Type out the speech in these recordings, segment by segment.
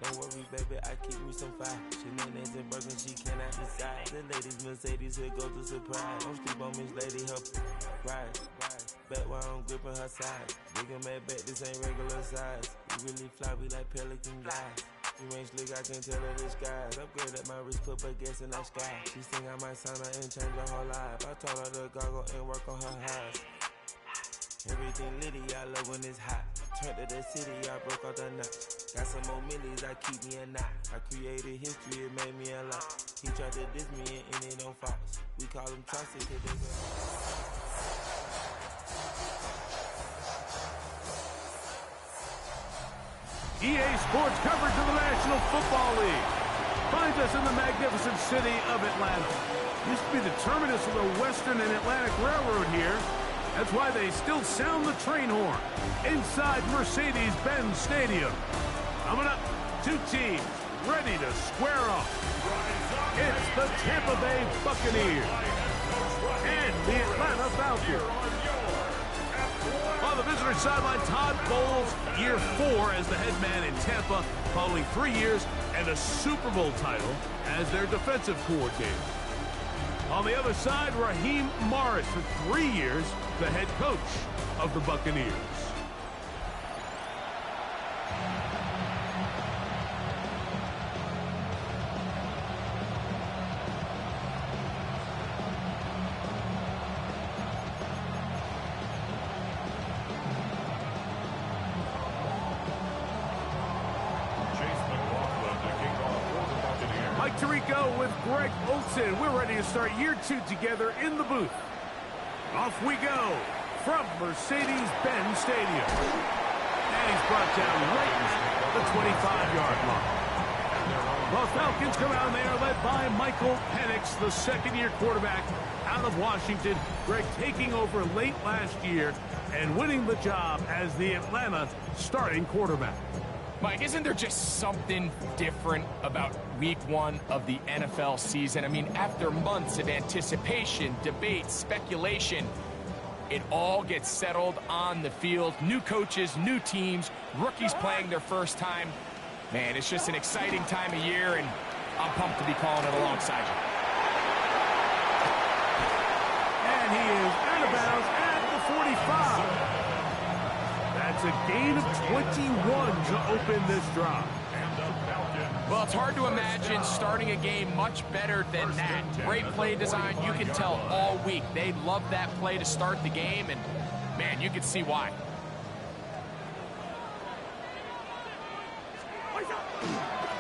Don't worry, baby, I keep me some fire. Shenanigans and Birkin, she cannot decide. The ladies Mercedes here go to surprise. Don't sleep on Miss Lady, her ride. Back while I'm gripping her side. Big and mad back, this ain't regular size. We really fly, we like pelican guys. You ain't slick, I can tell her disguise. Upgrade at my wrist, put her gas in the sky. She think I might sign her and change her whole life. I told her to goggle and work on her highs. Everything litty, I love when it's hot. Turned to the city, I broke out the notch. Got some more millies, I keep me a knot. I created history, it made me a lot. He tried to diss me and it don't false. We call him Chaucer, cause they go. EA Sports coverage of the National Football League finds us in the magnificent city of Atlanta. Used to be the terminus of the Western and Atlantic Railroad here. That's why they still sound the train horn inside Mercedes-Benz Stadium. Coming up, two teams ready to square off. It's the Tampa Bay Buccaneers and the Atlanta Falcons. On the visitor sideline, Todd Bowles, year 4 as the head man in Tampa, following 3 years and a Super Bowl title as their defensive coordinator. On the other side, Raheem Morris, for 3 years, the head coach of the Buccaneers. With Greg Olson, we're ready to start year 2 together in the booth. Off we go from Mercedes-Benz Stadium. And he's brought down right at the 25-yard line. The Falcons come out and they are led by Michael Penix, the second-year quarterback out of Washington. Greg taking over late last year and winning the job as the Atlanta starting quarterback. Mike, isn't there just something different about week 1 of the NFL season? I mean, after months of anticipation, debate, speculation, it all gets settled on the field. New coaches, new teams, rookies playing their first time. Man, it's just an exciting time of year, and I'm pumped to be calling it alongside you. And he is out of bounds at the 45. That's a gain of 21 to open this drive. Well, it's hard to imagine starting a game much better than that. Great play design. You can tell all week they love that play to start the game, and, man, you can see why.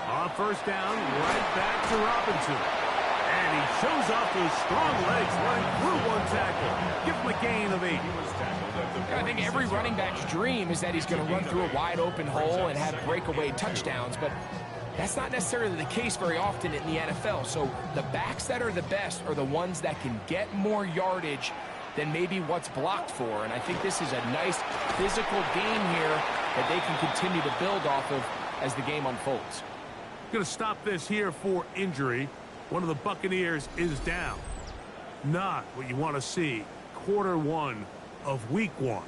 On first down, right back to Robinson. And he shows off those strong legs running through one tackle. Give him a gain of 8. I think every running back's dream is that he's going to run through a wide open hole and have breakaway touchdowns, but that's not necessarily the case very often in the NFL. So the backs that are the best are the ones that can get more yardage than maybe what's blocked for. And I think this is a nice physical game here that they can continue to build off of as the game unfolds. Going to stop this here for injury. One of the Buccaneers is down. Not what you want to see. Quarter 1 of week 1.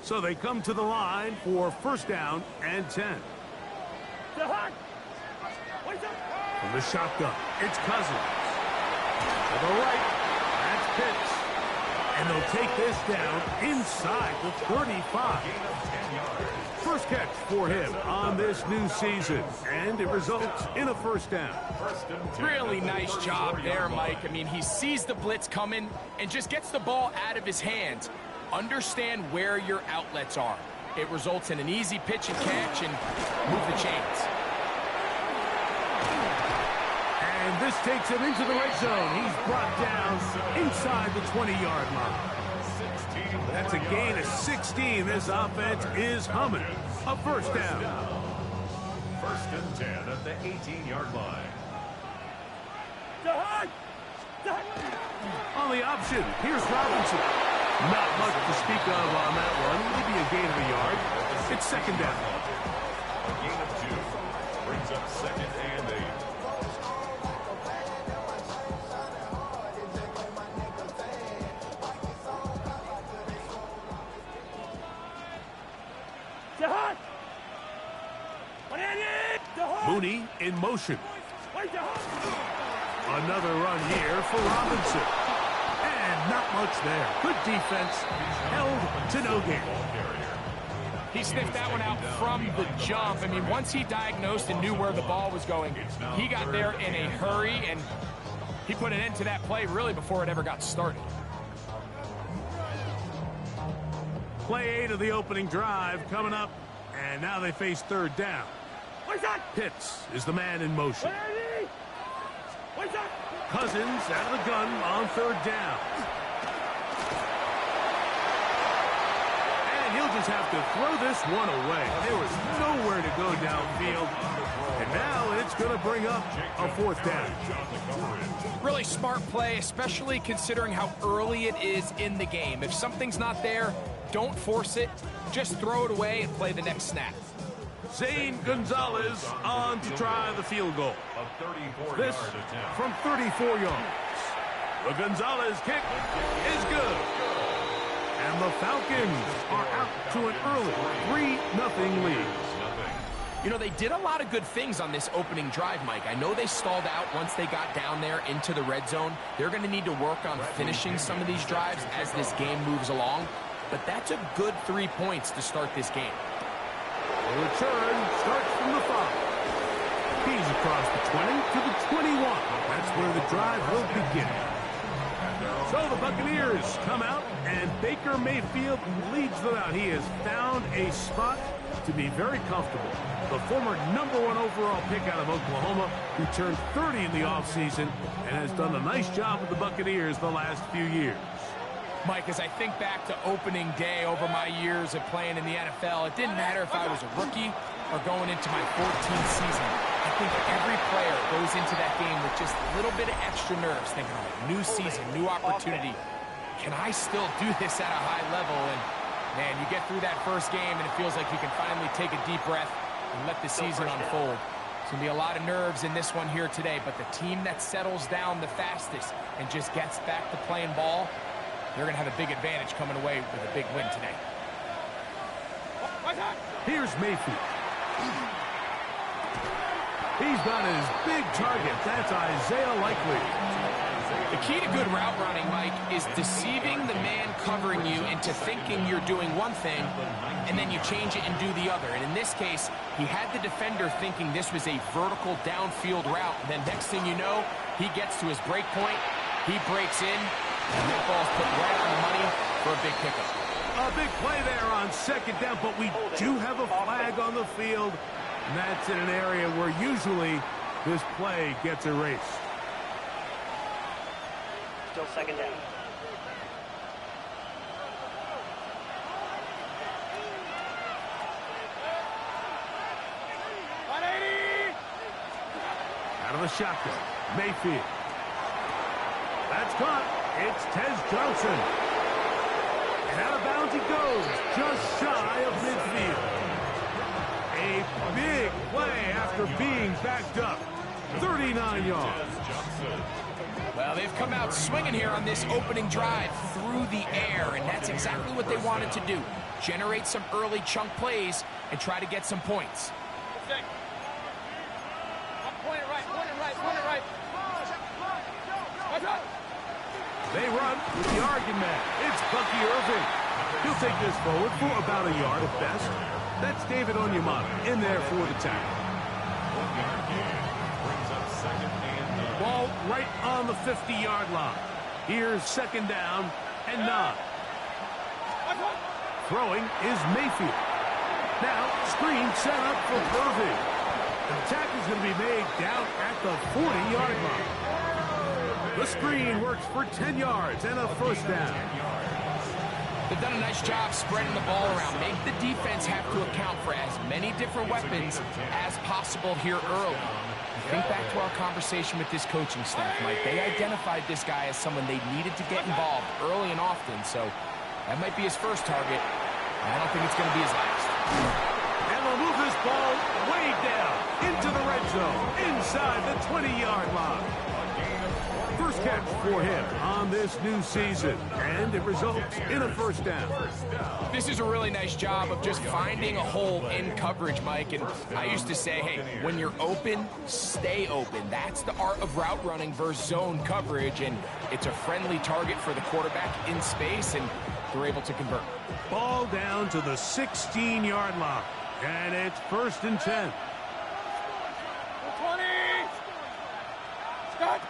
So they come to the line for first down and 10. From the shotgun, it's Cousins. To the right, that's Pitts. And they'll take this down inside the 35. First catch for him on this new season, and it results in a first down. Really nice job there, Mike. I mean, he sees the blitz coming and just gets the ball out of his hands. Understand where your outlets are. It results in an easy pitch and catch and move the chains. And this takes him into the red zone. He's brought down inside the 20-yard line. That's a gain of 16. This offense is humming. A first down. First and 10 at the 18-yard line. On the option, here's Robinson. Not much to speak of on that one. Maybe a gain of a yard. It's second down. A gain of 2 brings up second and 8. Tony in motion. Another run here for Robinson. And not much there. Good defense. Held to no gain. He sniffed that one out from the jump. I mean, once he diagnosed and knew where the ball was going, he got there in a hurry, and he put an end to that play really before it ever got started. Play 8 of the opening drive coming up, and now they face third down. Pitts is the man in motion. Cousins out of the gun on third down. And he'll just have to throw this one away. There was nowhere to go downfield. And now it's going to bring up a fourth down. Really smart play, especially considering how early it is in the game. If something's not there, don't force it. Just throw it away and play the next snap. Zane Gonzalez on to try the field goal. This from 34 yards. The Gonzalez kick is good. And the Falcons are out to an early 3-0 lead. You know, they did a lot of good things on this opening drive, Mike. I know they stalled out once they got down there into the red zone. They're going to need to work on finishing some of these drives as this game moves along. But that's a good 3 points to start this game. The return starts from the 5. He's across the 20 to the 21. That's where the drive will begin. So the Buccaneers come out, and Baker Mayfield leads them out. He has found a spot to be very comfortable. The former #1 overall pick out of Oklahoma, who turned 30 in the offseason and has done a nice job with the Buccaneers the last few years. Mike, as I think back to opening day over my years of playing in the NFL, it didn't matter if I was a rookie or going into my 14th season. I think every player goes into that game with just a little bit of extra nerves, thinking, oh, new season, new opportunity. Can I still do this at a high level? And, man, you get through that first game, and it feels like you can finally take a deep breath and let the season unfold. There's going to be a lot of nerves in this one here today, but the team that settles down the fastest and just gets back to playing ball, they're going to have a big advantage coming away with a big win today. Here's Mayfield. He's got his big target. That's Isaiah Likely. The key to good route running, Mike, is deceiving the man covering you into thinking you're doing one thing, and then you change it and do the other. And in this case, he had the defender thinking this was a vertical downfield route. And then next thing you know, he gets to his break point, he breaks in, and that ball's put right on the money for a big pickup. A big play there on second down, but we do have a flag on the field, and that's in an area where usually this play gets erased. Still second down. Out of the shotgun, Mayfield. That's caught. It's Tez Johnson. And out of bounds he goes, just shy of midfield. A big play after being backed up. 39 yards. Well, they've come out swinging here on this opening drive through the air, and that's exactly what they wanted to do. Generate some early chunk plays and try to get some points. Point it right. They run with the Oregon man. It's Bucky Irving. He'll take this forward for about a yard at best. That's David Onyemata in there for the tackle. Ball right on the 50-yard line. Here's second down and 9. Throwing is Mayfield. Now, screen set up for Irving. And the tackle's going to be made down at the 40-yard line. The screen works for 10 yards and a first down. They've done a nice job spreading the ball around. Make the defense have to account for as many different weapons as possible here early. Think back to our conversation with this coaching staff, Mike. They identified this guy as someone they needed to get involved early and often, so that might be his first target. I don't think it's going to be his last. And they'll move this ball way down into the red zone, inside the 20-yard line. First catch for him on this new season, and it results in a first down. This is a really nice job of just finding a hole in coverage, Mike. And I used to say, hey, when you're open, stay open. That's the art of route running versus zone coverage, and it's a friendly target for the quarterback in space, and they're able to convert. Ball down to the 16-yard line, and it's 1st and 10. 20. Start.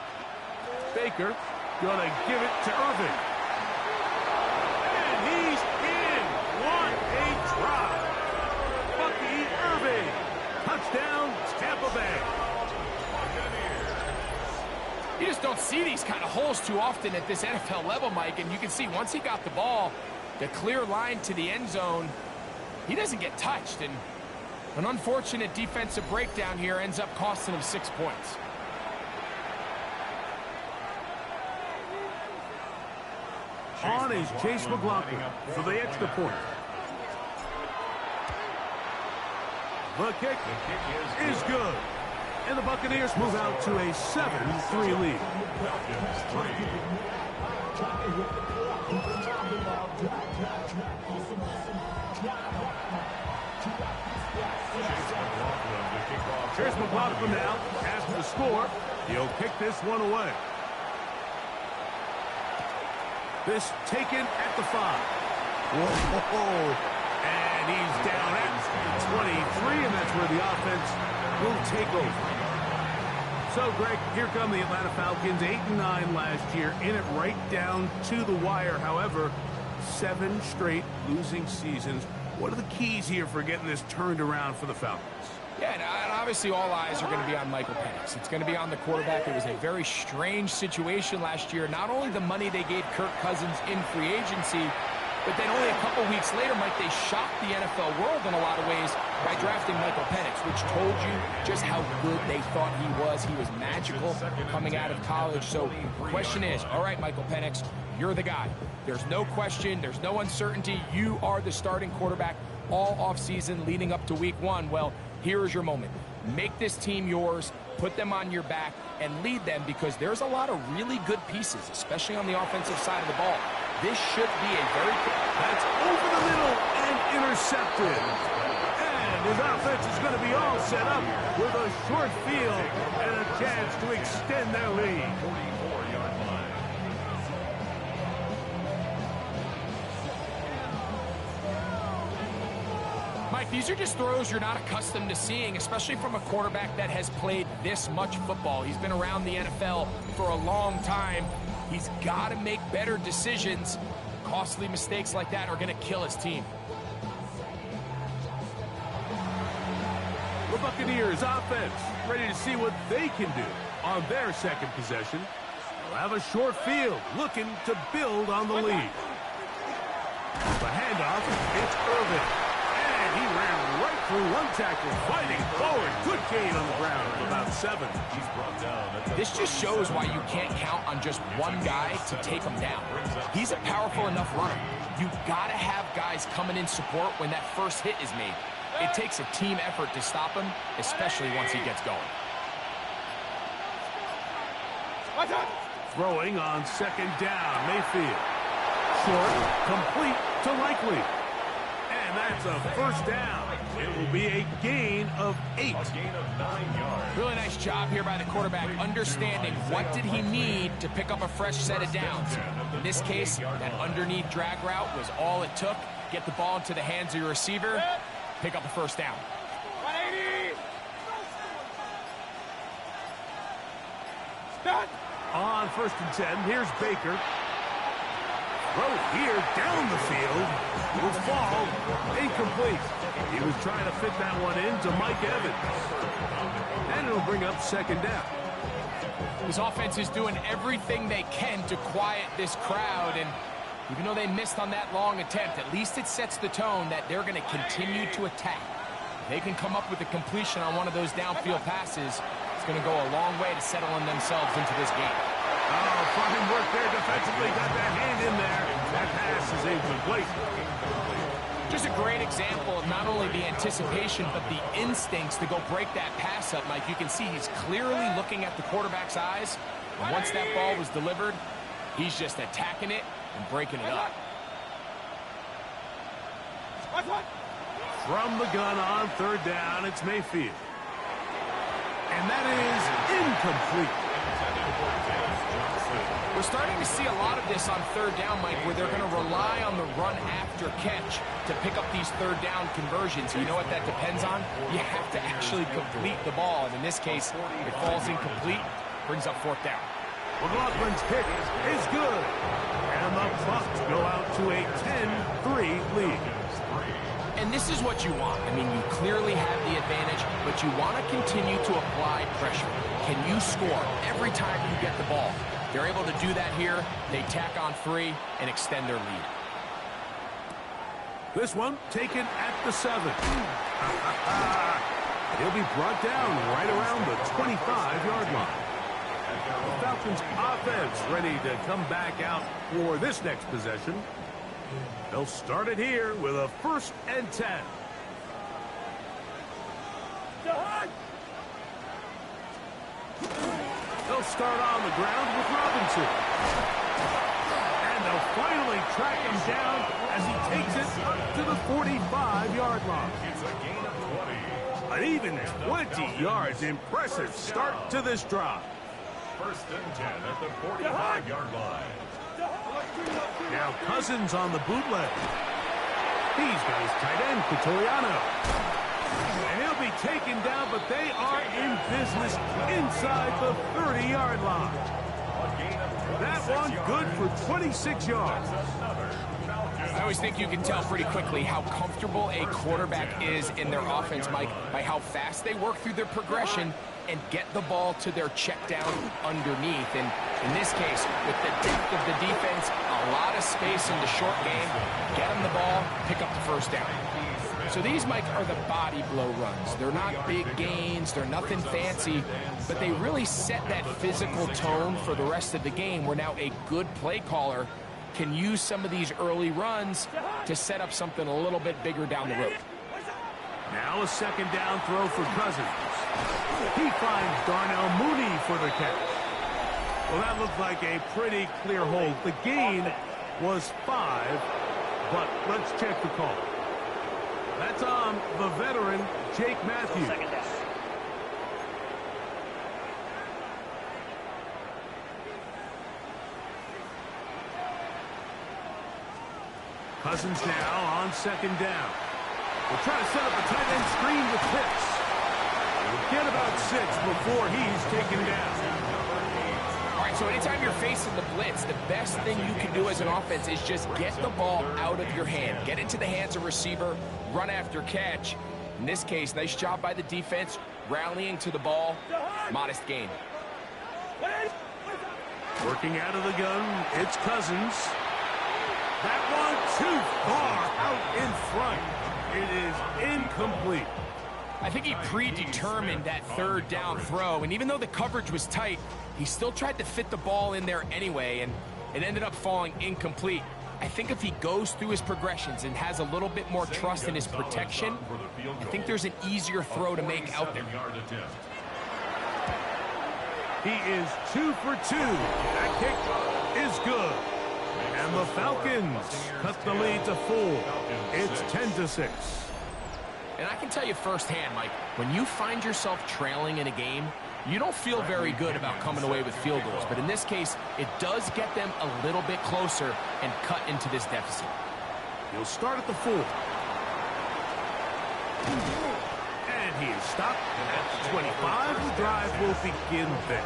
Baker gonna give it to Irving. And he's in. What a drop. Bucky Irving. Touchdown, Tampa Bay. You just don't see these kind of holes too often at this NFL level, Mike. And you can see once he got the ball, the clear line to the end zone, he doesn't get touched. And an unfortunate defensive breakdown here ends up costing him 6 points. On is Chase McLaughlin for the extra point. The kick is good. And the Buccaneers move out to a 7-3 lead. Here's McLaughlin now. After the score, he'll kick this one away. This taken at the 5. Whoa. And he's down at 23, and that's where the offense will take over. So, Greg, here come the Atlanta Falcons, 8-9 last year, in it right down to the wire. However, 7 straight losing seasons. What are the keys here for getting this turned around for the Falcons? Yeah, and obviously all eyes are going to be on Michael Penix. It's going to be on the quarterback. It was a very strange situation last year. Not only the money they gave Kirk Cousins in free agency, but then only a couple weeks later, Mike, they shocked the NFL world in a lot of ways by drafting Michael Penix, which told you just how good they thought he was. He was magical coming out of college. So the question is, all right, Michael Penix, you're the guy. There's no question. There's no uncertainty. You are the starting quarterback all offseason leading up to week 1. Well, here is your moment. Make this team yours, put them on your back, and lead them, because there's a lot of really good pieces, especially on the offensive side of the ball. This should be a very... That's over the middle and intercepted. And his offense is going to be all set up with a short field and a chance to extend their lead. 44-yard line. Mike, these are just throws you're not accustomed to seeing, especially from a quarterback that has played this much football. He's been around the NFL for a long time. He's got to make better decisions. Costly mistakes like that are going to kill his team. The Buccaneers offense ready to see what they can do on their second possession. They'll have a short field looking to build on the lead. The handoff, it's Irving. And he ran right through one tackle, fighting forward. Good gain on the ground of about 7. He's brought down. This just shows why you can't count on just one guy to take him down. He's a powerful enough runner. You've got to have guys coming in support when that first hit is made. It takes a team effort to stop him, especially once he gets going. Throwing on second down, Mayfield. Short, complete to Likely. And that's a first down. It will be a gain of 8. A gain of 9 yards. Really nice job here by the quarterback, understanding what did he need to pick up a fresh set of downs. In this case, that underneath drag route was all it took. Get the ball into the hands of your receiver, pick up a first down. 180. On 1st and 10, here's Baker. Throw here down the field. Will fall. Incomplete. He was trying to fit that one into Mike Evans. And it'll bring up second down. This offense is doing everything they can to quiet this crowd, and even though they missed on that long attempt, at least it sets the tone that they're going to continue to attack. If they can come up with a completion on one of those downfield passes, it's going to go a long way to settling themselves into this game. Oh, fine work there defensively. Got that hand in there. That pass is incomplete. Just a great example of not only the anticipation, but the instincts to go break that pass up, Mike. You can see he's clearly looking at the quarterback's eyes, And once that ball was delivered, he's just attacking it and breaking it up. From the gun on third down, it's Mayfield. And that is incomplete. We're starting to see a lot of this on third down, Mike, where they're going to rely on the run after catch to pick up these third down conversions. You know what that depends on? You have to actually complete the ball. And in this case, it falls incomplete, brings up fourth down. McLaughlin's kick is good. And the Bucs go out to a 10-3 lead. And this is what you want. I mean, you clearly have the advantage, but you want to continue to apply pressure. Can you score every time you get the ball? They're able to do that here. They tack on 3 and extend their lead. This one taken at the 7. He'll be brought down right around the 25-yard line. The Falcons offense ready to come back out for this next possession. They'll start it here with a 1st and 10. They'll start on the ground with Robinson. And they'll finally track him down as he takes it up to the 45-yard line. It's a gain of 20. An even 20 yards. Impressive start to this drive. 1st and 10 at the 45-yard line. Now Cousins on the bootleg. He's got his tight end, Cotoriano. And he'll be taken down, but they are in business inside the 30-yard line. That one good for 26 yards. I always think you can tell pretty quickly how comfortable a quarterback is in their offense, Mike, by how fast they work through their progression and get the ball to their check down underneath. And in this case, with the depth of the defense, a lot of space in the short game, get them the ball, pick up the 1st down. So these, Mike, are the body blow runs. They're not big gains, they're nothing fancy, but they really set that physical tone for the rest of the game, where now a good play caller can use some of these early runs to set up something a little bit bigger down the road. Now a 2nd down throw for Cousins. He finds Darnell Mooney for the catch. Well, that looked like a pretty clear hold. The gain was 5, but let's check the call. That's on the veteran, Jake Matthews. 2nd down. Cousins now on 2nd down. We'll try to set up a tight end screen with Pitts. We'll get about 6 before he's taken down. All right, so anytime you're facing the blitz, the best thing you can do as an offense is just get the ball out of your hand. Get into the hands of receiver, run after catch. In this case, nice job by the defense, rallying to the ball, modest gain. Working out of the gun, it's Cousins. That one too far out in front. It is incomplete. I think he predetermined that 3rd down throw, and even though the coverage was tight, he still tried to fit the ball in there anyway, and it ended up falling incomplete. I think if he goes through his progressions and has a little bit more trust in his protection, I think there's an easier throw to make out there. He is 2 for 2. That kick is good. And the Falcons cut the lead to 4. It's 10-6. And I can tell you firsthand, Mike, when you find yourself trailing in a game, you don't feel very good about coming away with field goals. But in this case, it does get them a little bit closer and cut into this deficit. He'll start at the 4. And he is stopped at 25. The drive will begin there.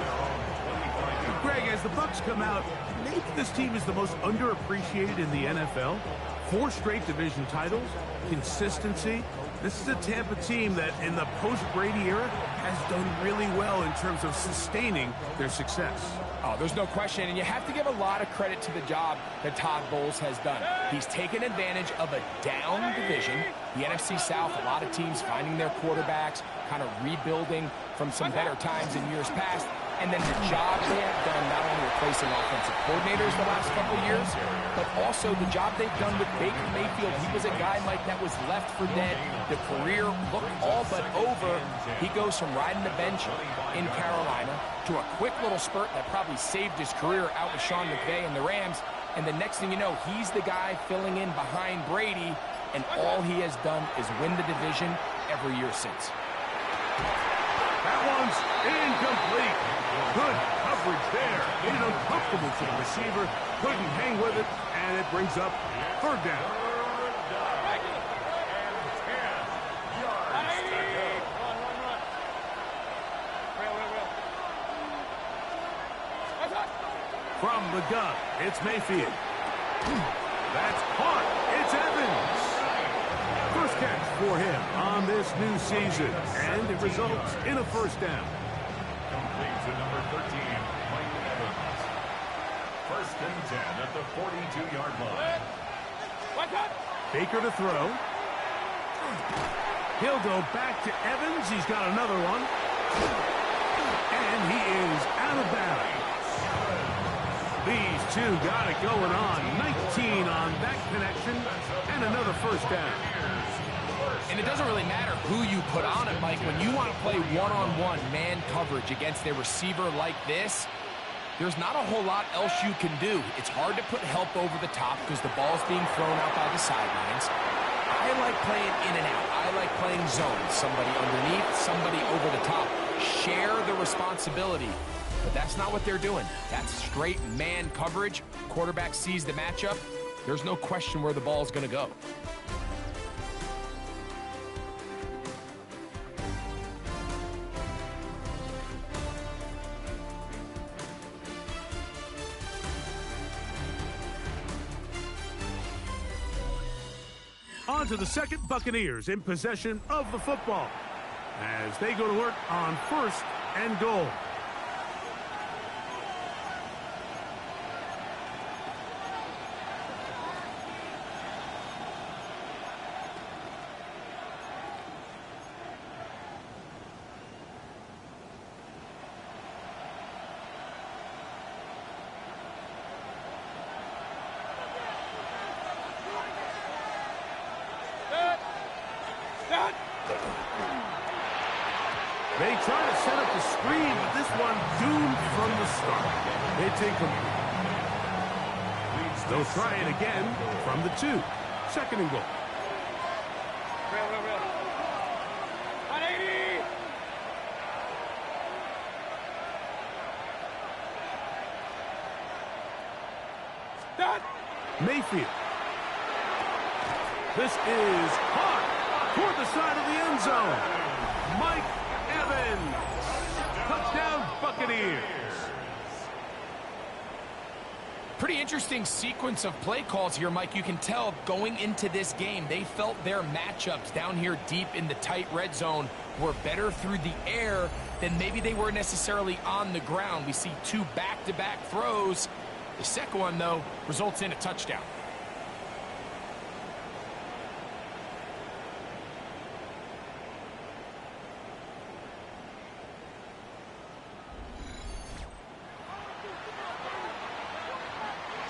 Greg, as the Bucs come out, maybe this team is the most underappreciated in the NFL. 4 straight division titles, consistency. This is a Tampa team that in the post-Brady era has done really well in terms of sustaining their success. Oh, there's no question, and you have to give a lot of credit to the job that Todd Bowles has done. He's taken advantage of a down division, the NFC South, a lot of teams finding their quarterbacks, kind of rebuilding from some better times in years past. and then the job they have done not only replacing offensive coordinators the last couple of years, but also the job they've done with Baker Mayfield. He was a guy, Mike, that was left for dead. The career looked all but over. He goes from riding the bench in Carolina to a quick little spurt that probably saved his career out with Sean McVay and the Rams. And the next thing you know, he's the guy filling in behind Brady, and all he has done is win the division every year since. That one's incomplete. Good coverage there. Made it uncomfortable for the receiver. Couldn't hang with it, and it brings up third down. From the gun, it's Mayfield. That's caught. It's Evans. First catch for him on this new season, and it results in a first down. Complete to number 13, Mike Evans. First and 10 at the 42-yard line. Baker to throw. He'll go back to Evans. He's got another one. And he is out of bounds. These two got it going on. 19 on that connection, and another first down. And it doesn't really matter who you put on it, Mike. When you want to play one-on-one man coverage against a receiver like this, there's not a whole lot else you can do. It's hard to put help over the top because the ball's being thrown out by the sidelines. I like playing in and out. I like playing zone. Somebody underneath, somebody over the top. Share the responsibility. But that's not what they're doing. That's straight man coverage. Quarterback sees the matchup. There's no question where the ball is going to go. On to the second, Buccaneers in possession of the football as they go to work on first and goal. They try to set up the screen, but this one doomed from the start. It's incomplete. They'll try it again from the 2. Second and goal. Real. 180! Done! Mayfield. This is caught toward the side of the end zone. Mike Evans. Touchdown, Buccaneers. Pretty interesting sequence of play calls here, Mike. You can tell going into this game, they felt their matchups down here deep in the tight red zone were better through the air than maybe they were necessarily on the ground. We see 2 back-to-back throws. The second one, though, results in a touchdown.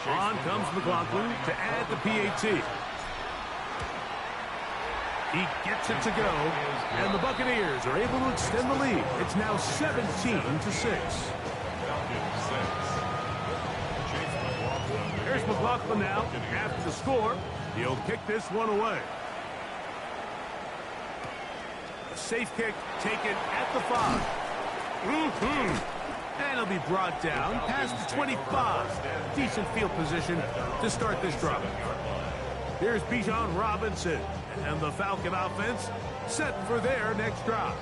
On comes McLaughlin to add the PAT. He gets it to go, and the Buccaneers are able to extend the lead. It's now 17-6. Here's McLaughlin now. After the score, he'll kick this one away. A safe kick taken at the 5. And he'll be brought down past the 25. Decent field position to start this drive. Here's Bijan Robinson, and the Falcon offense set for their next drive.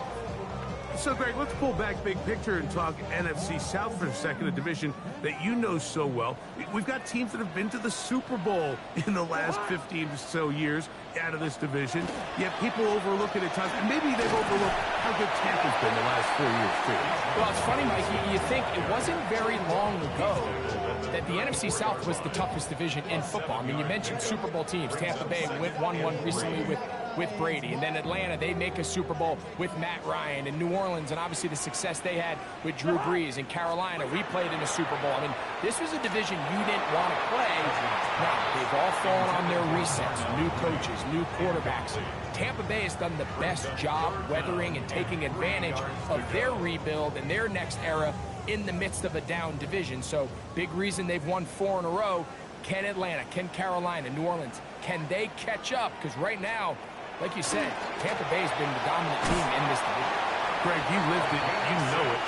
So, Greg, let's pull back big picture and talk NFC South for a second, a division that you know so well. We've got teams that have been to the Super Bowl in the last 15 or so years out of this division, yet people overlook it at times, and maybe they've overlooked how good Tampa's been the last 4 years, too. Well, it's funny, Mike, you think it wasn't very long ago that the NFC South was the toughest division in football. I mean, you mentioned Super Bowl teams. Tampa Bay won one recently with with Brady. And then Atlanta, they make a Super Bowl with Matt Ryan. And New Orleans, and obviously the success they had with Drew Brees. And Carolina, we played in a Super Bowl. I mean, this was a division you didn't want to play. Now, they've all fallen on their resets. New coaches, new quarterbacks. Tampa Bay has done the best job weathering and taking advantage of their rebuild and their next era in the midst of a down division. So, big reason they've won 4 in a row. Can Atlanta, can Carolina, New Orleans, can they catch up? Because right now, like you said, Tampa Bay's been the dominant team in this division. Greg, you lived it, you know it.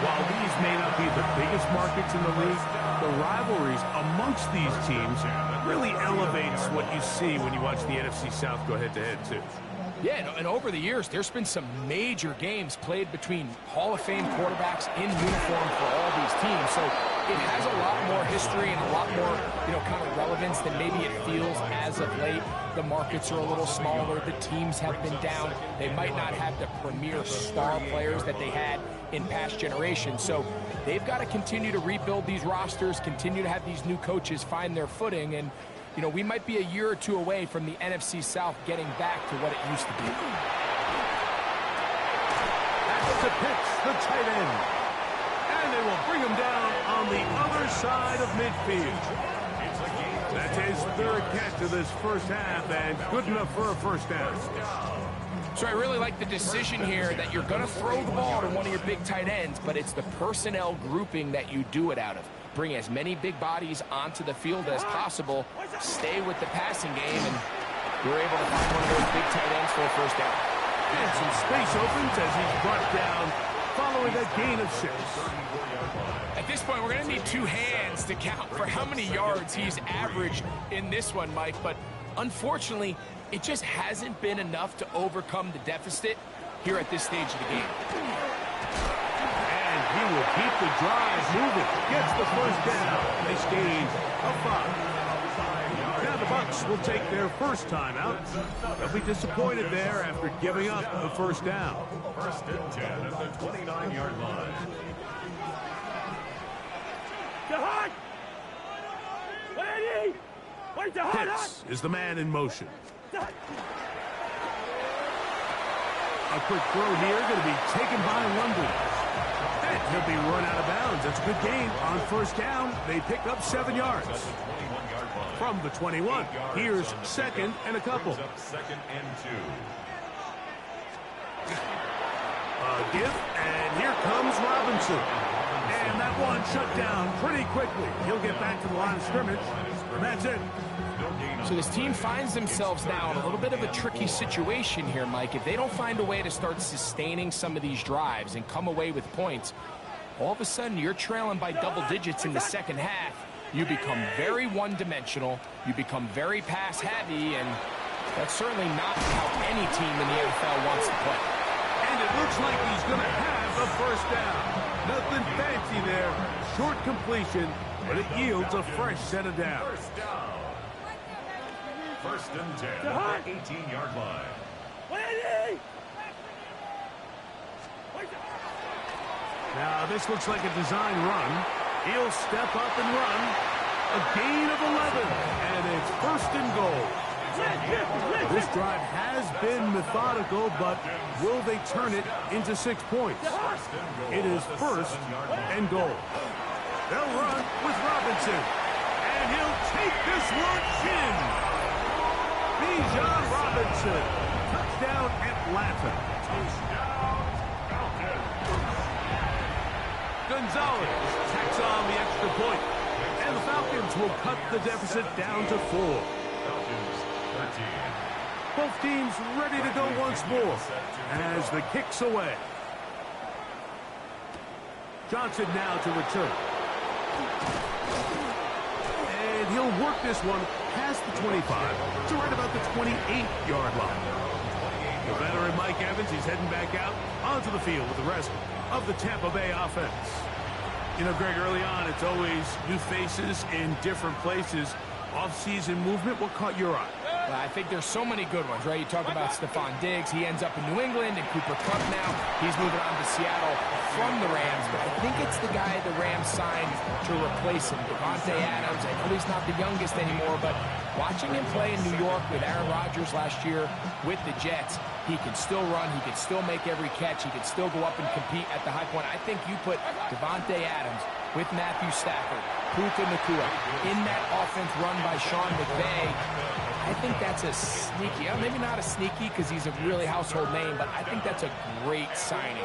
While these may not be the biggest markets in the league, the rivalries amongst these teams really elevates what you see when you watch the NFC South go head-to-head, too. Yeah, and over the years, there's been some major games played between Hall of Fame quarterbacks in uniform for all these teams. So it has a lot more history and a lot more, kind of relevance than maybe it feels as of late. The markets are a little smaller. The teams have been down. They might not have the premier star players that they had in past generations. So they've got to continue to rebuild these rosters, continue to have these new coaches find their footing, and we might be a year or two away from the NFC South getting back to what it used to be. That's to Pitts, the tight end. And they will bring him down on the other side of midfield. That's his third catch of this first half, and good enough for a first down. So I really like the decision here that you're going to throw the ball to one of your big tight ends, but it's the personnel grouping that you do it out of. Bring as many big bodies onto the field as possible, stay with the passing game, and you're able to find one of those big tight ends for a first down. And some space opens as he's brought down following a gain of 6. At this point, we're going to need 2 hands to count for how many yards he's averaged in this one, Mike, but unfortunately, it just hasn't been enough to overcome the deficit here at this stage of the game. And he will keep the drive moving. Gets the first down. Nice gain of 5. Now the Bucs will take their first time out. They'll be disappointed there after giving up the first down. First and 10 at the 29-yard line. Pitts is the man in motion. A quick throw here, going to be taken by London. And he'll be run out of bounds. That's a good gain on first down. They pick up 7 yards. From the 21, here's second and a couple. Second and 2. A give, and here comes Robinson. And that one shut down pretty quickly. He'll get back to the line of scrimmage, and that's it. So this team finds themselves now in a little bit of a tricky situation here, Mike. If they don't find a way to start sustaining some of these drives and come away with points, all of a sudden you're trailing by double digits in the second half. You become very one-dimensional, you become very pass-heavy, and that's certainly not how any team in the NFL wants to play. And it looks like he's going to have the first down. Nothing fancy there. Short completion, but it yields a fresh set of downs. First down. First and 10 at the 18-yard line. Now this looks like a design run. He'll step up and run. A gain of 11, and it's first and goal. This drive has been methodical, but will they turn it into 6 points? It is first and goal. They'll run with Robinson, and he'll take this one in. Bijan Robinson, touchdown Atlanta. Gonzalez tacks on the extra point, and the Falcons will cut the deficit down to 4. Both teams ready to go once more as the kick's away. Johnson now to return. And he'll work this one past the 25 to right about the 28-yard line. The veteran Mike Evans, he's heading back out onto the field with the rest of the Tampa Bay offense. Greg, early on, it's always new faces in different places. Off-season movement, what caught your eye? Well, I think there's so many good ones, right? You talk about Stephon Diggs. He ends up in New England, and Cooper Kupp now. He's moving on to Seattle from the Rams, but I think it's the guy the Rams signed to replace him, Davante Adams. I know he's not the youngest anymore, but watching him play in New York with Aaron Rodgers last year with the Jets, he can still run, he can still make every catch, he can still go up and compete at the high point. I think you put Davante Adams with Matthew Stafford, Puka Nacua, in that offense run by Sean McVay. I think that's a sneaky, maybe not a sneaky because he's a really household name, but I think that's a great signing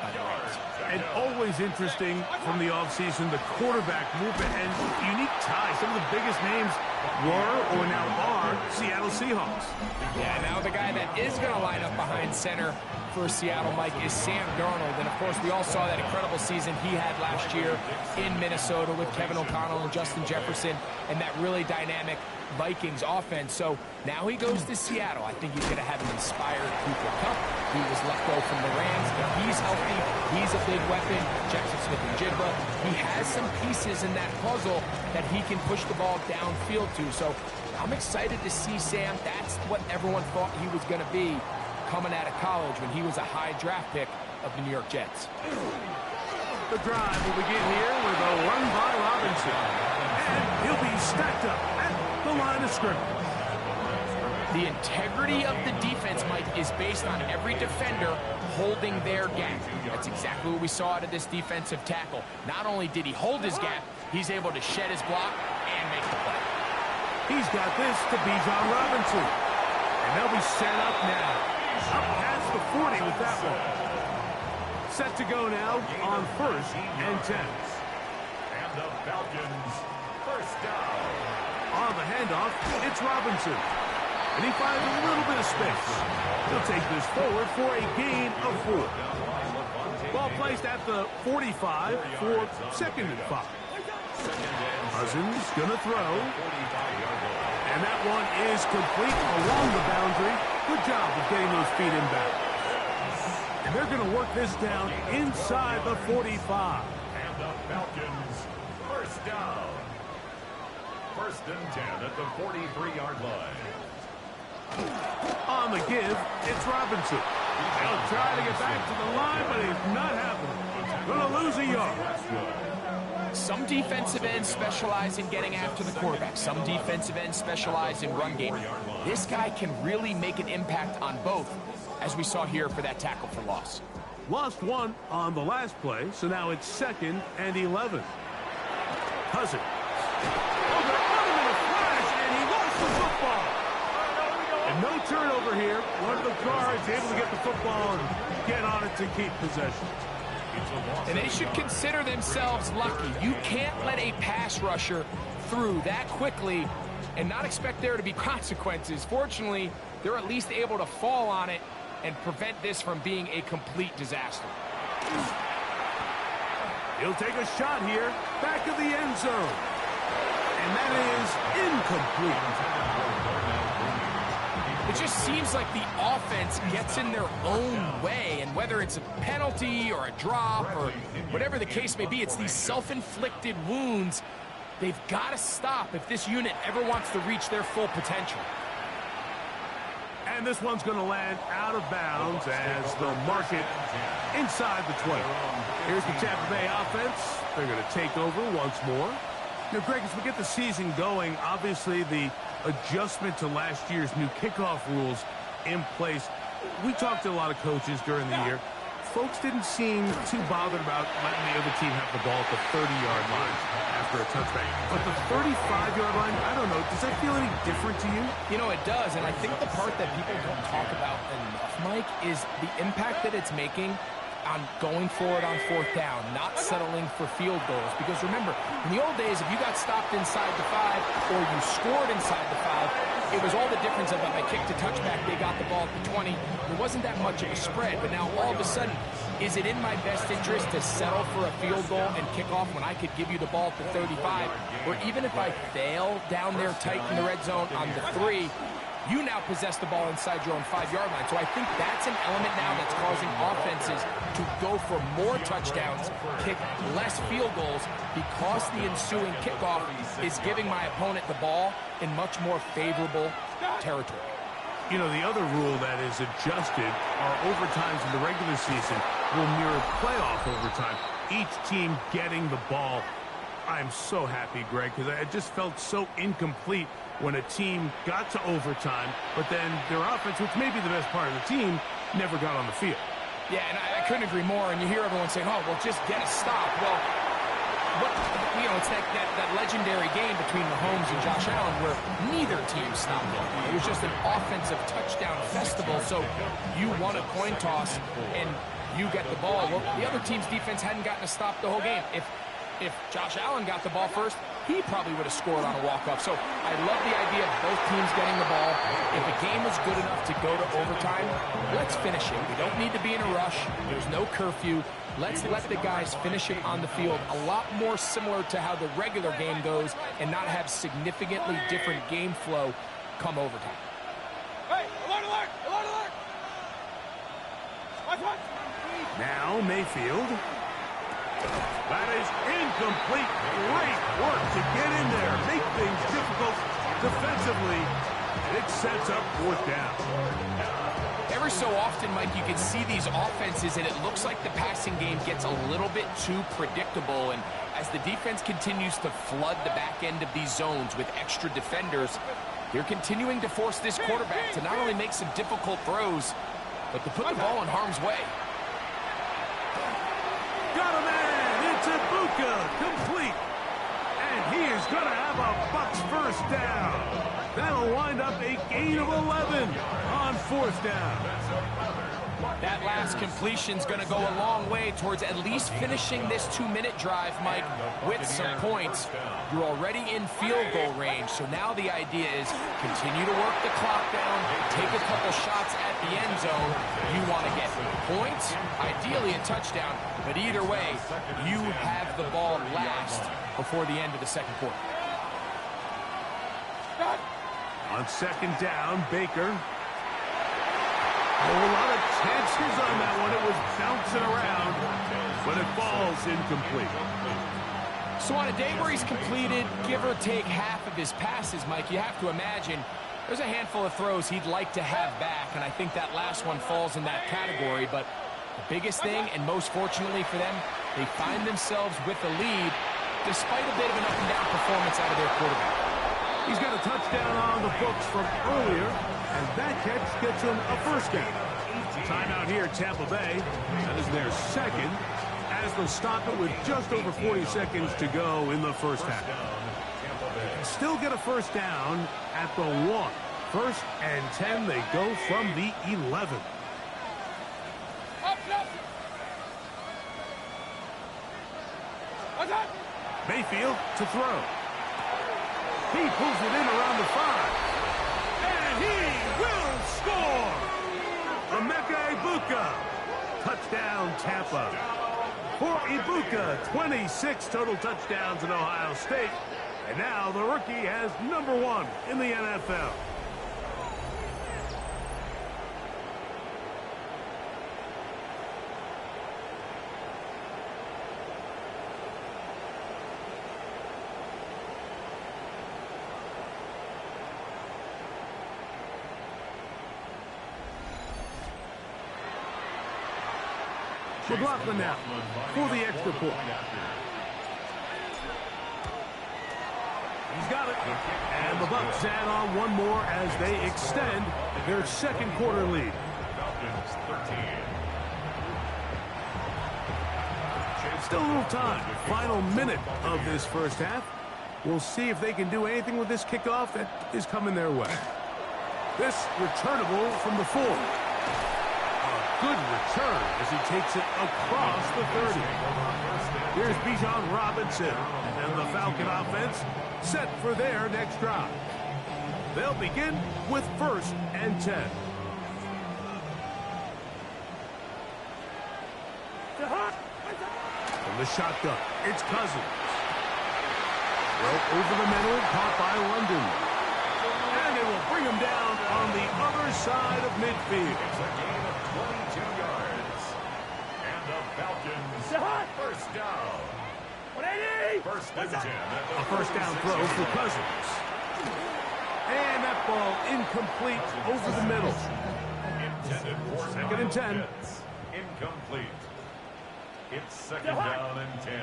by the Rams. And always interesting from the offseason, the quarterback movement and unique ties. Some of the biggest names were or now are Seattle Seahawks. Yeah, now the guy that is going to line up behind center for Seattle, Mike, is Sam Darnold. And, of course, we all saw that incredible season he had last year in Minnesota with Kevin O'Connell and Justin Jefferson and that really dynamic Vikings offense. So now he goes to Seattle. I think he's going to have an inspired Cooper Kupp. He was let go from the Rams. If he's healthy, he's a big weapon. Jackson Smith-Njigba. He has some pieces in that puzzle that he can push the ball downfield to. So I'm excited to see Sam. That's what everyone thought he was going to be coming out of college when he was a high draft pick of the New York Jets. The drive will begin here with a run by Robinson. And he'll be stacked up at the line of scrimmage. The integrity of the defense, Mike, is based on every defender holding their gap. That's exactly what we saw out of this defensive tackle. Not only did he hold his gap, he's able to shed his block and make the play. He's got this to Bijan Robinson. And they'll be set up now. Up past the 40 with that one. Set to go now on 1st and 10. And the Falcons, first down. On the handoff, it's Robinson. And he finds a little bit of space. He'll take this forward for a gain of 4. Ball placed at the 45 for 2nd and 5. Cousins gonna throw. And that one is complete along the boundary. Good job of getting those feet in bounds. And they're going to work this down inside the 45. And the Falcons, first down. 1st and 10 at the 43-yard line. On the give, it's Robinson. He'll try to get back to the line, but it's not happening. Going to lose a yard. Some defensive ends specialize in getting after the quarterback. Some defensive ends specialize in run game. This guy can really make an impact on both, as we saw here for that tackle for loss. Lost one on the last play, so now it's 2nd and 11. Cousins. Oh, they're on him in a flash, and he lost the football. And no turnover here. One of the guards able to get the football and get on it to keep possession. And they should consider themselves lucky. You can't let a pass rusher through that quickly and not expect there to be consequences. Fortunately, they're at least able to fall on it and prevent this from being a complete disaster. He'll take a shot here, back of the end zone. And that is incomplete. It just seems like the offense gets in their own way, and whether it's a penalty or a drop or whatever the case may be, it's these self-inflicted wounds. They've got to stop if this unit ever wants to reach their full potential. And this one's going to land out of bounds as they'll mark it inside the 20. Here's the Tampa Bay offense. They're going to take over once more. Now, Greg, as we get the season going, obviously the adjustment to last year's new kickoff rules in place. We talked to a lot of coaches during the year. Folks didn't seem too bothered about letting the other team have the ball at the 30-yard line after a touchback. But the 35-yard line, I don't know, does that feel any different to you? You know, it does, and I think the part that people don't talk about enough, Mike, is the impact that it's making on going forward on 4th down, not settling for field goals. Because remember, in the old days, if you got stopped inside the 5 or you scored inside the 5, it was all the difference of if I kicked a touchback, they got the ball at the 20. There wasn't that much of a spread, but now all of a sudden, is it in my best interest to settle for a field goal and kick off when I could give you the ball at the 35? Or even if I fail down there tight in the red zone on the 3, you now possess the ball inside your own 5-yard line. So I think that's an element now that's causing offenses to go for more touchdowns, kick less field goals, because the ensuing kickoff is giving my opponent the ball in much more favorable territory. You know, the other rule that is adjusted are overtimes in the regular season will mirror playoff overtime. Each team getting the ball. I'm so happy, Greg, because I just felt so incomplete when a team got to overtime, but then their offense, which may be the best part of the team, never got on the field. Yeah, and I couldn't agree more. And you hear everyone saying, oh, well, just get a stop. Well, it's that legendary game between Mahomes and Josh Allen where neither team stopped it. It was just an offensive touchdown festival. So you won a coin toss and you get the ball. Well, the other team's defense hadn't gotten a stop the whole game. If Josh Allen got the ball first, he probably would have scored on a walk-off. So I love the idea of both teams getting the ball. If a game is good enough to go to overtime, let's finish it. We don't need to be in a rush. There's no curfew. Let's let the guys finish it on the field, a lot more similar to how the regular game goes, and not have significantly different game flow come overtime. Hey, alert, alert, alert, alert! Watch. Now Mayfield. That is incomplete. Great work to get in there. Make things difficult defensively. And it sets up 4th down. Every so often, Mike, you can see these offenses, and it looks like the passing game gets a little bit too predictable. And as the defense continues to flood the back end of these zones with extra defenders, they're continuing to force this quarterback to not only make some difficult throws, but to put the ball in harm's way. Got a man. It's Ibuka. Complete. And he is going to have a Bucs 1st down. That'll wind up a gain of 11 on 4th down. That last completion's going to go a long way towards at least finishing this 2-minute drive, Mike, with some points. You're already in field goal range, so now the idea is continue to work the clock down, take a couple shots at the end zone. You want to get points, ideally a touchdown, but either way, you have the ball last before the end of the second quarter. On 2nd down, Baker. A lot of chances on that one. It was bouncing around, but it falls incomplete. So on a day where he's completed, give or take half of his passes, Mike, you have to imagine there's a handful of throws he'd like to have back, and I think that last one falls in that category. But the biggest thing, and most fortunately for them, they find themselves with the lead despite a bit of an up-and-down performance out of their quarterback. He's got a touchdown on the books from earlier, and that catch gets him a 1st down. Timeout here, Tampa Bay. That is their 2nd, as they'll stop it with just over 40 seconds to go in the 1st half. Still get a 1st down at the 1. 1st and 10, they go from the 11. Mayfield to throw. He pulls it in around the 5. And he will score! Ibuka. Touchdown, Tampa. For Ibuka, 26 total touchdowns in Ohio State. And now the rookie has number 1 in the NFL. McLaughlin now for the extra point. He's got it. And the Bucs add on one more as they extend their second quarter lead. Still a little time. Final minute of this first half. We'll see if they can do anything with this kickoff that is coming their way. This returnable from the 4. Good return as he takes it across the 30. Here's Bijan Robinson, and the Falcon offense set for their next drive. They'll begin with 1st and 10. From the shotgun, it's Cousins. Throw over the middle, caught by London. And they will bring bring him down on the other side of midfield. It's a gain of 22 yards. And the Falcons first down. 180! First and 10 at the A first down throw for Cousins. And that ball incomplete over the middle. Intended for Second and 10. Hits. Incomplete. It's second down and 10.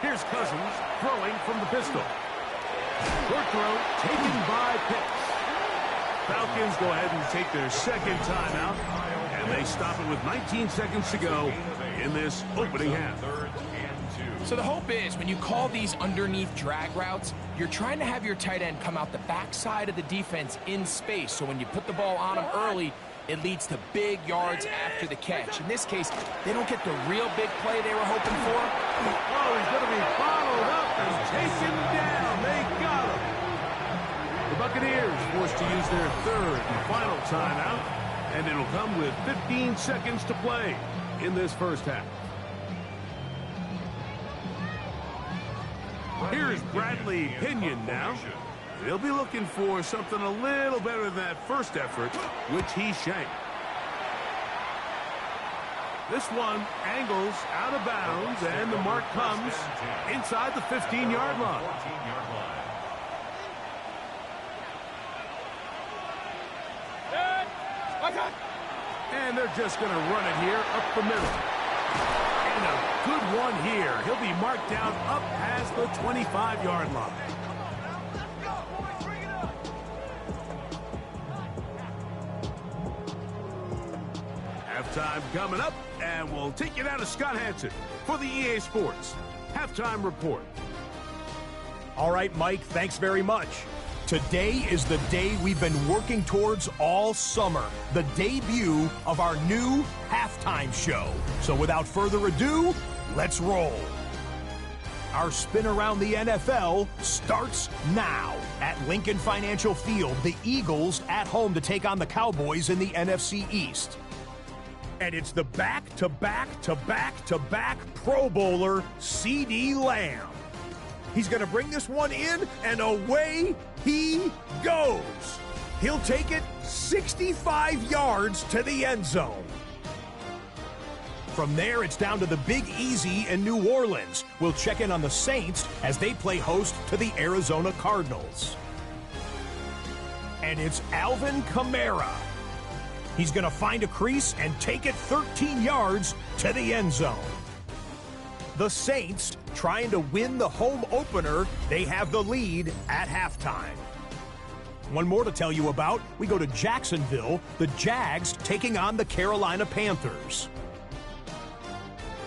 Here's Cousins throwing from the pistol. Short throw taken by Pitts. Falcons go ahead and take their second timeout, and they stop it with 19 seconds to go in this opening half. Third and 2. So the hope is when you call these underneath drag routes, you're trying to have your tight end come out the backside of the defense in space. So when you put the ball on him early, it leads to big yards after the catch. In this case, they don't get the real big play they were hoping for. Oh, he's going to be followed up and taken down. They got him. The Buccaneers forced to use their third and final timeout, and it'll come with 15 seconds to play in this first half. Here's Bradley Pinion now. They'll be looking for something a little better than that first effort, which he shanked. This one angles out of bounds, and the mark comes inside the 15-yard line. 14-yard line. And they're just going to run it here up the middle. And a good one here. He'll be marked down up past the 25-yard line. Halftime coming up, and we'll take you down to Scott Hansen for the EA Sports Halftime Report. All right, Mike, thanks very much. Today is the day we've been working towards all summer, the debut of our new halftime show. So without further ado, let's roll. Our spin around the NFL starts now. At Lincoln Financial Field, the Eagles at home to take on the Cowboys in the NFC East. And it's the back-to-back-to-back-to-back Pro Bowler, CeeDee Lamb. He's going to bring this one in, and away he goes. He'll take it 65 yards to the end zone. From there, it's down to the Big Easy in New Orleans. We'll check in on the Saints as they play host to the Arizona Cardinals. And it's Alvin Kamara. He's going to find a crease and take it 13 yards to the end zone. The Saints, trying to win the home opener, they have the lead at halftime. One more to tell you about. We go to Jacksonville, the Jags taking on the Carolina Panthers.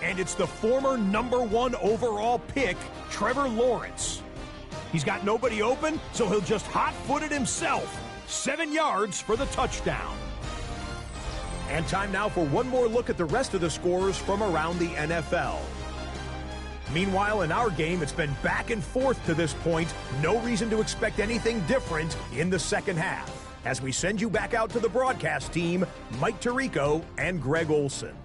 And it's the former #1 overall pick, Trevor Lawrence. He's got nobody open, so he'll just hot-foot it himself. 7 yards for the touchdown. And time now for one more look at the rest of the scores from around the NFL. Meanwhile, in our game, it's been back and forth to this point. No reason to expect anything different in the second half. As we send you back out to the broadcast team, Mike Tirico and Greg Olson.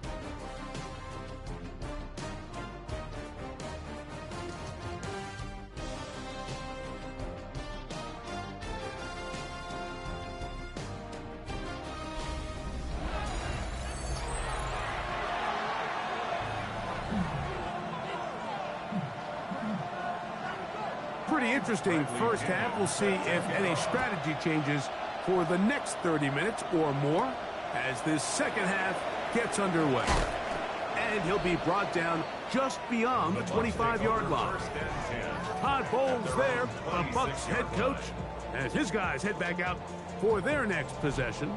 Pretty interesting first half. We'll see if any strategy changes for the next 30 minutes or more as this second half gets underway. And he'll be brought down just beyond the 25-yard line. Todd Bowles there, the Bucs head coach, as his guys head back out for their next possession.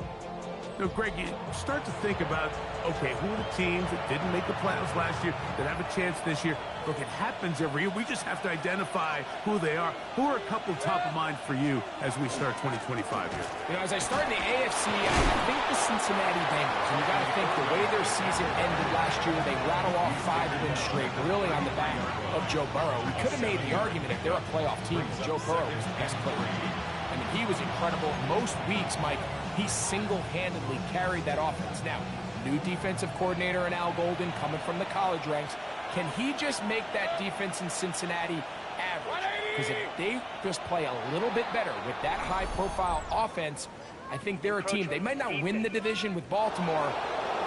Now, Greg, you start to think about, okay, who are the teams that didn't make the playoffs last year that have a chance this year? Look, it happens every year. We just have to identify who they are. Who are a couple top of mind for you as we start 2025 here? You know, as I start in the AFC, I think the Cincinnati Bengals. And you got to think the way their season ended last year, they rattle off 5 wins straight, really on the back of Joe Burrow. We could have made the argument if they're a playoff team, Joe Burrow was the best player in the league. I mean, he was incredible. Most weeks, Mike, he single-handedly carried that offense. Now, new defensive coordinator in Al Golden coming from the college ranks. Can he just make that defense in Cincinnati average? because if they just play a little bit better with that high-profile offense, I think they're a team. They might not win the division with Baltimore,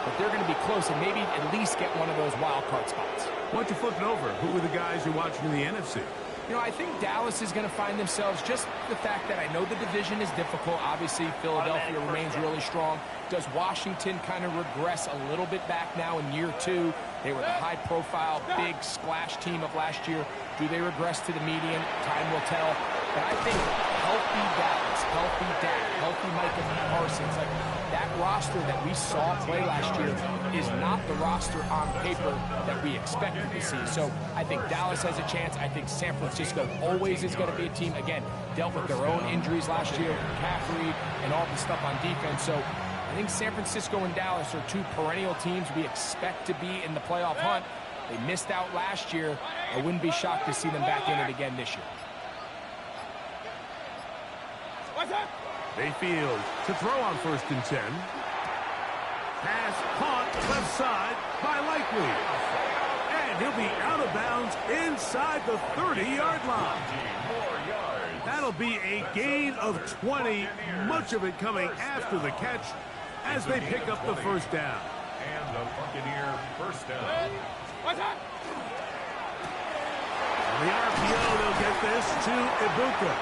but they're going to be close and maybe at least get one of those wild card spots. Why don't you flip it over? Who are the guys you're watching in the NFC? You know, I think Dallas is going to find themselves, just the fact that I know the division is difficult. Obviously, Philadelphia remains really strong. Does Washington kind of regress a little bit back now in year 2? They were the high-profile, big splash team of last year. Do they regress to the median? Time will tell. But I think healthy Dallas, healthy Dak, healthy Micah Parsons, like that roster that we saw play last year is not the roster on paper that we expected to see. So I think Dallas has a chance. I think San Francisco always is going to be a team, again, dealt with their own injuries last year, McCaffrey and all the stuff on defense. So I think San Francisco and Dallas are two perennial teams we expect to be in the playoff hunt. They missed out last year. I wouldn't be shocked to see them back in it again this year. Mayfield to throw on 1st and 10. Pass caught left side by Likely. And he'll be out of bounds inside the 30-yard line. That'll be a gain of 20, much of it coming after the catch as they pick up the 1st down. And the Buccaneer 1st down. On the RPO, they'll get this to Ibuka.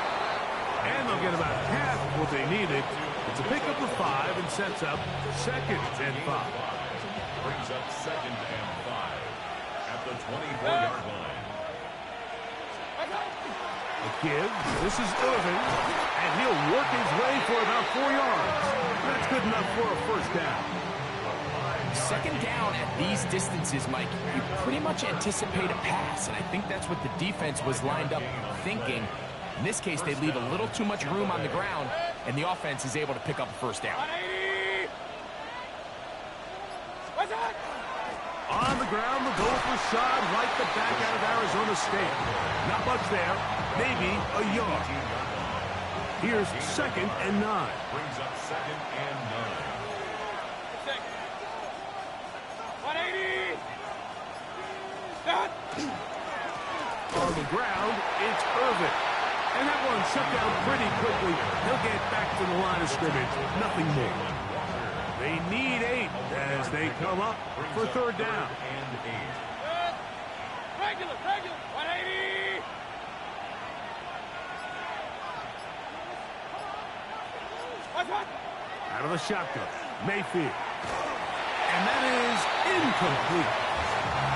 And they'll get about half of what they needed. It's a pickup of 5 and sets up 2nd and 5. Brings up 2nd and 5 at the 24-yard line. A give. This is Irvin. And he'll work his way for about 4 yards. That's good enough for a 1st down. 2nd down at these distances, Mike, you pretty much anticipate a pass, and I think that's what the defense was lined up thinking. In this case, they leave a little too much room on the ground, and the offense is able to pick up a 1st down. On the ground, the goal for Rashad White, the back out of Arizona State. Not much there, maybe a yard. Here's 2nd and 9. Brings up 2nd and 9. 180. On the ground, it's Irvin. And that one shut down pretty quickly. He'll get back to the line of scrimmage. Nothing more. They need 8 as they come up for 3rd down. Regular. 180. Out of the shotgun, Mayfield. And that is incomplete.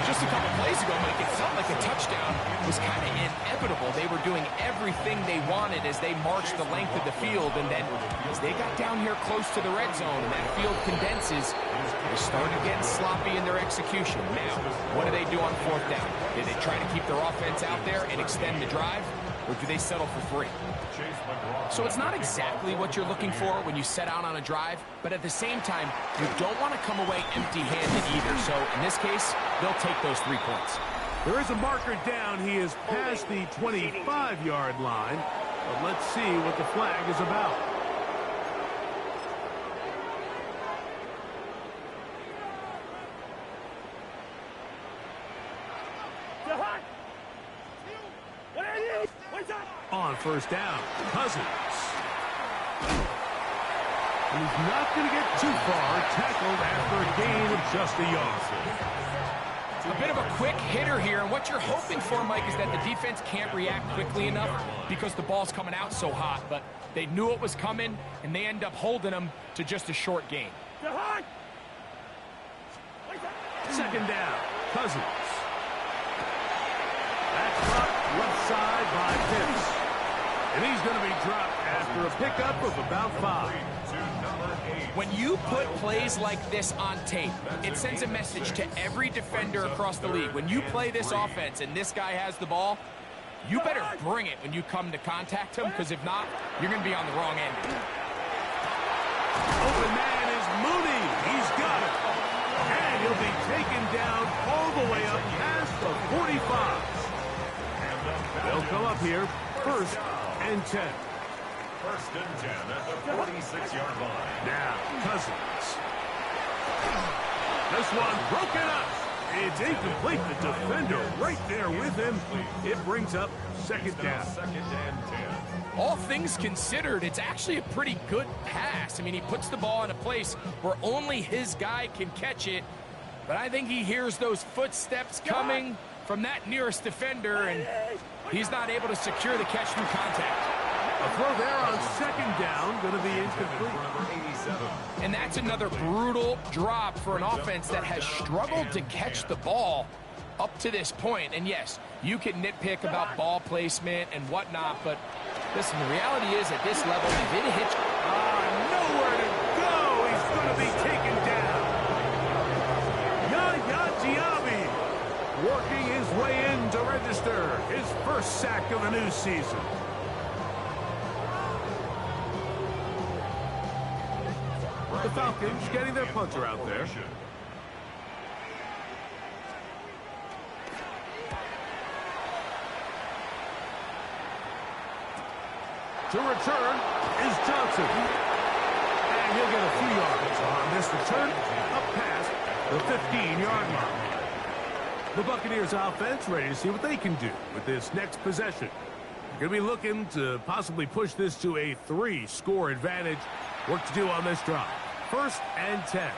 Just a couple plays ago, Mike, it felt like a touchdown was kind of inevitable. They were doing everything they wanted as they marched the length of the field, and then as they got down here close to the red zone and that field condenses, they started getting sloppy in their execution. Now, what do they do on 4th down? Do they try to keep their offense out there and extend the drive, or do they settle for 3? So it's not exactly what you're looking for when you set out on a drive, but at the same time, you don't want to come away empty-handed either. So in this case, they'll take those 3 points. There is a marker down. He is past the 25-yard line. But let's see what the flag is about. On 1st down, Cousins. And he's not going to get too far, tackled after a gain of just a yard. A bit of a quick hitter here, and what you're hoping for, Mike, is that the defense can't react quickly enough because the ball's coming out so hot, but they knew it was coming, and they end up holding them to just a short gain. 2nd down, Cousins. That's dropped left side by Pitts. And he's going to be dropped after a pickup of about 5. When you put plays like this on tape, it sends a message to every defender across the league. When you play this offense and this guy has the ball, you better bring it when you come to contact him, because if not, you're going to be on the wrong end. Open man is Mooney. He's got it. And he'll be taken down all the way up past the 45. They'll come up here 1st and 10. 1st and 10 at the 46-yard line. Now, Cousins. This one broken up. It's incomplete. The defender right there with him. It brings up second down. Second and 10. All things considered, it's actually a pretty good pass. I mean, he puts the ball in a place where only his guy can catch it. But I think he hears those footsteps coming from that nearest defender, and he's not able to secure the catch through contact. A throw there on second down, going to be incomplete. And that's another brutal drop for an offense that has struggled to catch the ball up to this point. And yes, you can nitpick about ball placement and whatnot, but listen, the reality is at this level, if it hits... Nowhere to go. He's going to be taken down. Diaby working his way in to register his first sack of the new season. The Falcons getting their punter out there. To return is Johnson. And he'll get a few yards on this return up past the 15-yard line. The Buccaneers offense ready to see what they can do with this next possession. They're going to be looking to possibly push this to a 3-score advantage. Work to do on this drive. 1st and 10.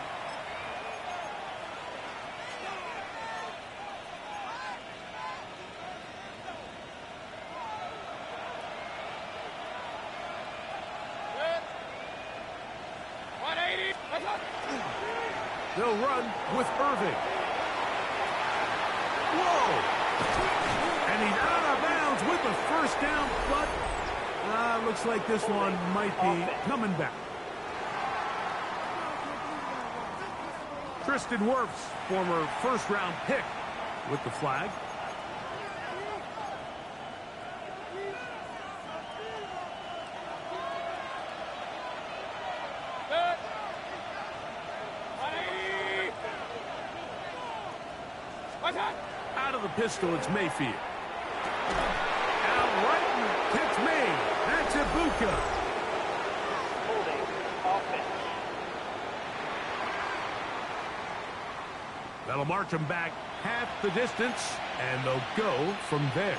They'll run with Irving. Whoa! And he's out of bounds with the first down, but looks like this one might be coming back. Tristan Wirfs, former first-round pick, with the flag. Out of the pistol, it's Mayfield. Out right and gets made. That's Ibuka. That'll march them back half the distance, and they'll go from there.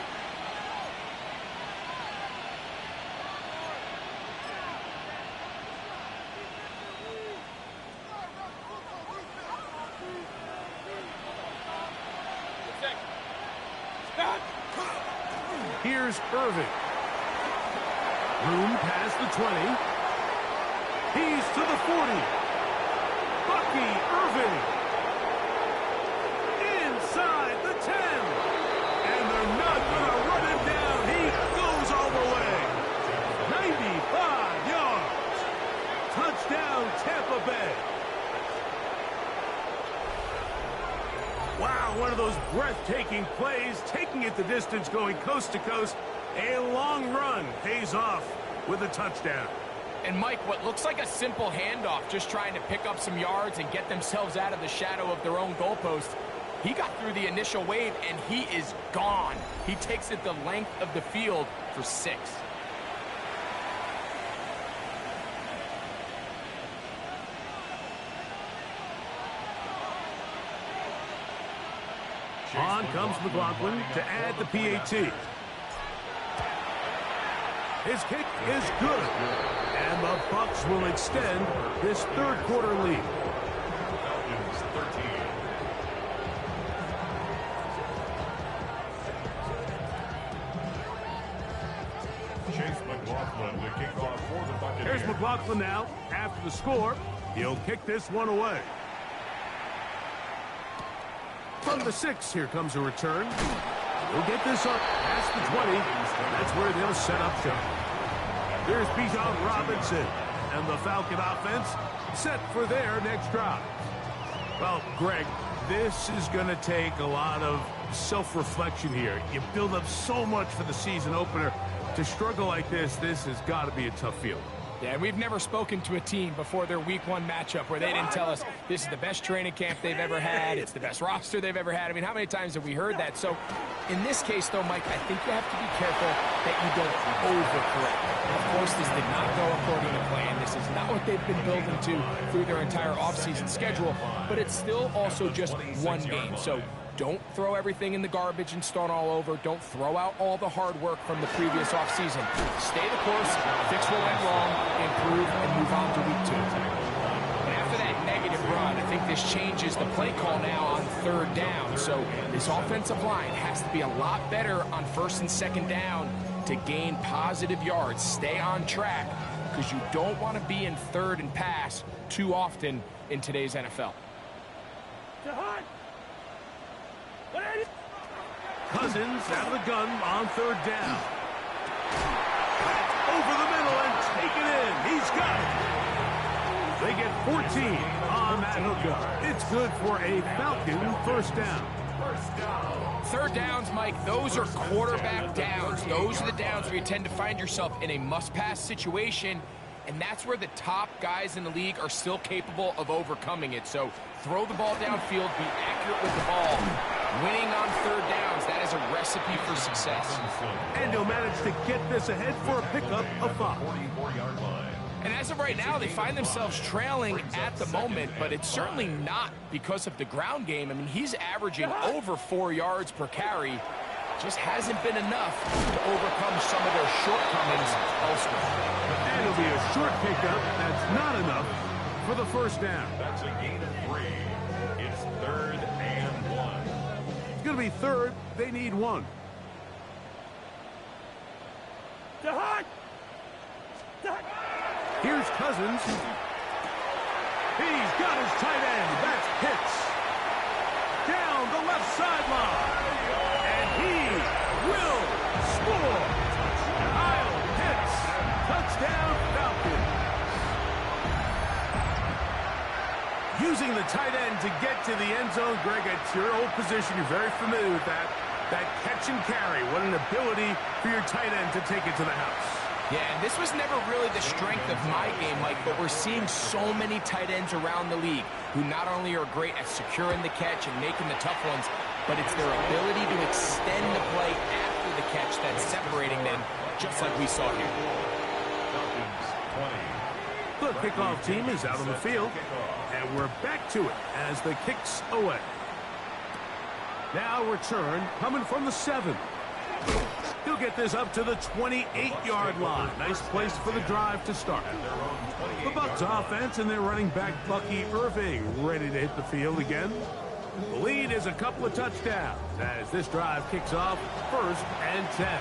Here's Irving. Room past the 20. He's to the 40. Bucky Irving. Inside the 10. And they're not going to run him down. He goes all the way. 95 yards. Touchdown, Tampa Bay. Wow, one of those breathtaking plays, taking it the distance, going coast to coast. A long run pays off with a touchdown. And Mike, what looks like a simple handoff, just trying to pick up some yards and get themselves out of the shadow of their own goalpost. He got through the initial wave, and he is gone. He takes it the length of the field for 6. On comes McLaughlin to add the PAT. His kick is good. And the Bucs will extend this third quarter lead. Falcons 13. Chase McLaughlin to kick off for the Buccaneers. Here's McLaughlin now. After the score, he'll kick this one away. From the 6, here comes a return. We'll get this up past the 20. That's where they'll set up shop. Here's Bijan Robinson, and the Falcon offense set for their next drive. Well, Greg, this is going to take a lot of self-reflection here. You build up so much for the season opener. To struggle like this has got to be a tough feeling. Yeah, we've never spoken to a team before their week 1 matchup where they didn't tell us this is the best training camp they've ever had, it's the best roster they've ever had. I mean, how many times have we heard that? So, in this case, though, Mike, I think you have to be careful that you don't overcorrect. Of course, this did not go according to plan. This is not what they've been building to through their entire offseason schedule, but it's still also just one game. So don't throw everything in the garbage and start all over. Don't throw out all the hard work from the previous offseason. Stay the course, fix what went wrong, improve, and move on to week 2. And after that negative run, I think this changes the play call now on 3rd down. So this offensive line has to be a lot better on 1st and 2nd down to gain positive yards. Stay on track, because you don't want to be in 3rd and pass too often in today's NFL. Cousins out of the gun on 3rd down. Over the middle and take it in. He's got it. They get 14 on that hookup. It's good for a Falcon 1st down. 3rd downs, Mike, those are quarterback downs. Those are the downs where you tend to find yourself in a must-pass situation, and that's where the top guys in the league are still capable of overcoming it. So throw the ball downfield, be accurate with the ball. Winning on 3rd downs, that is a recipe for success. And he'll manage to get this ahead for a pickup of 5. And as of right now, they find themselves trailing at the moment, but it's certainly not because of the ground game. I mean, he's averaging over 4 yards per carry. Just hasn't been enough to overcome some of their shortcomings elsewhere. And it'll be a short pickup. That's not enough for the 1st down. That's a gain of 3. It's 3rd and 1. It's going to be 3rd. They need 1. Here's Cousins. He's got his tight end. That's Pitts. Down the left sideline. And he will score. Kyle Pitts. Touchdown Falcons. Using the tight end to get to the end zone. Greg, it's your old position. You're very familiar with that. That catch and carry. What an ability for your tight end to take it to the house. Yeah, and this was never really the strength of my game, Mike, but we're seeing so many tight ends around the league who not only are great at securing the catch and making the tough ones, but it's their ability to extend the play after the catch that's separating them, just like we saw here. The kickoff team is out on the field, and we're back to it as the kicks away. Now return coming from the 7. He'll get this up to the 28-yard line. Nice place for the drive to start. The Bucs offense and their running back Bucky Irving ready to hit the field again. The lead is a couple of touchdowns as this drive kicks off 1st and 10.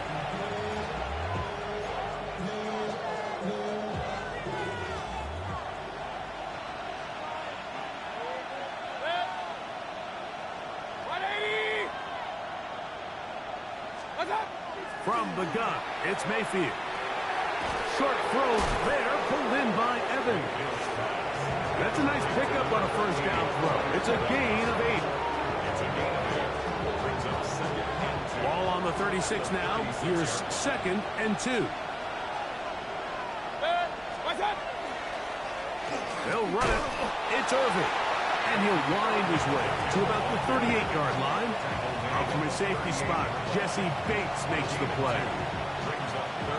From the gun, it's Mayfield. Short throw there, pulled in by Evans. That's a nice pickup on a 1st down throw. It's a gain of 8. Ball on the 36 now. Here's 2nd and 2. They'll run it. It's Irving. And he'll wind his way to about the 38-yard line. Out from his safety spot, Jesse Bates makes the play.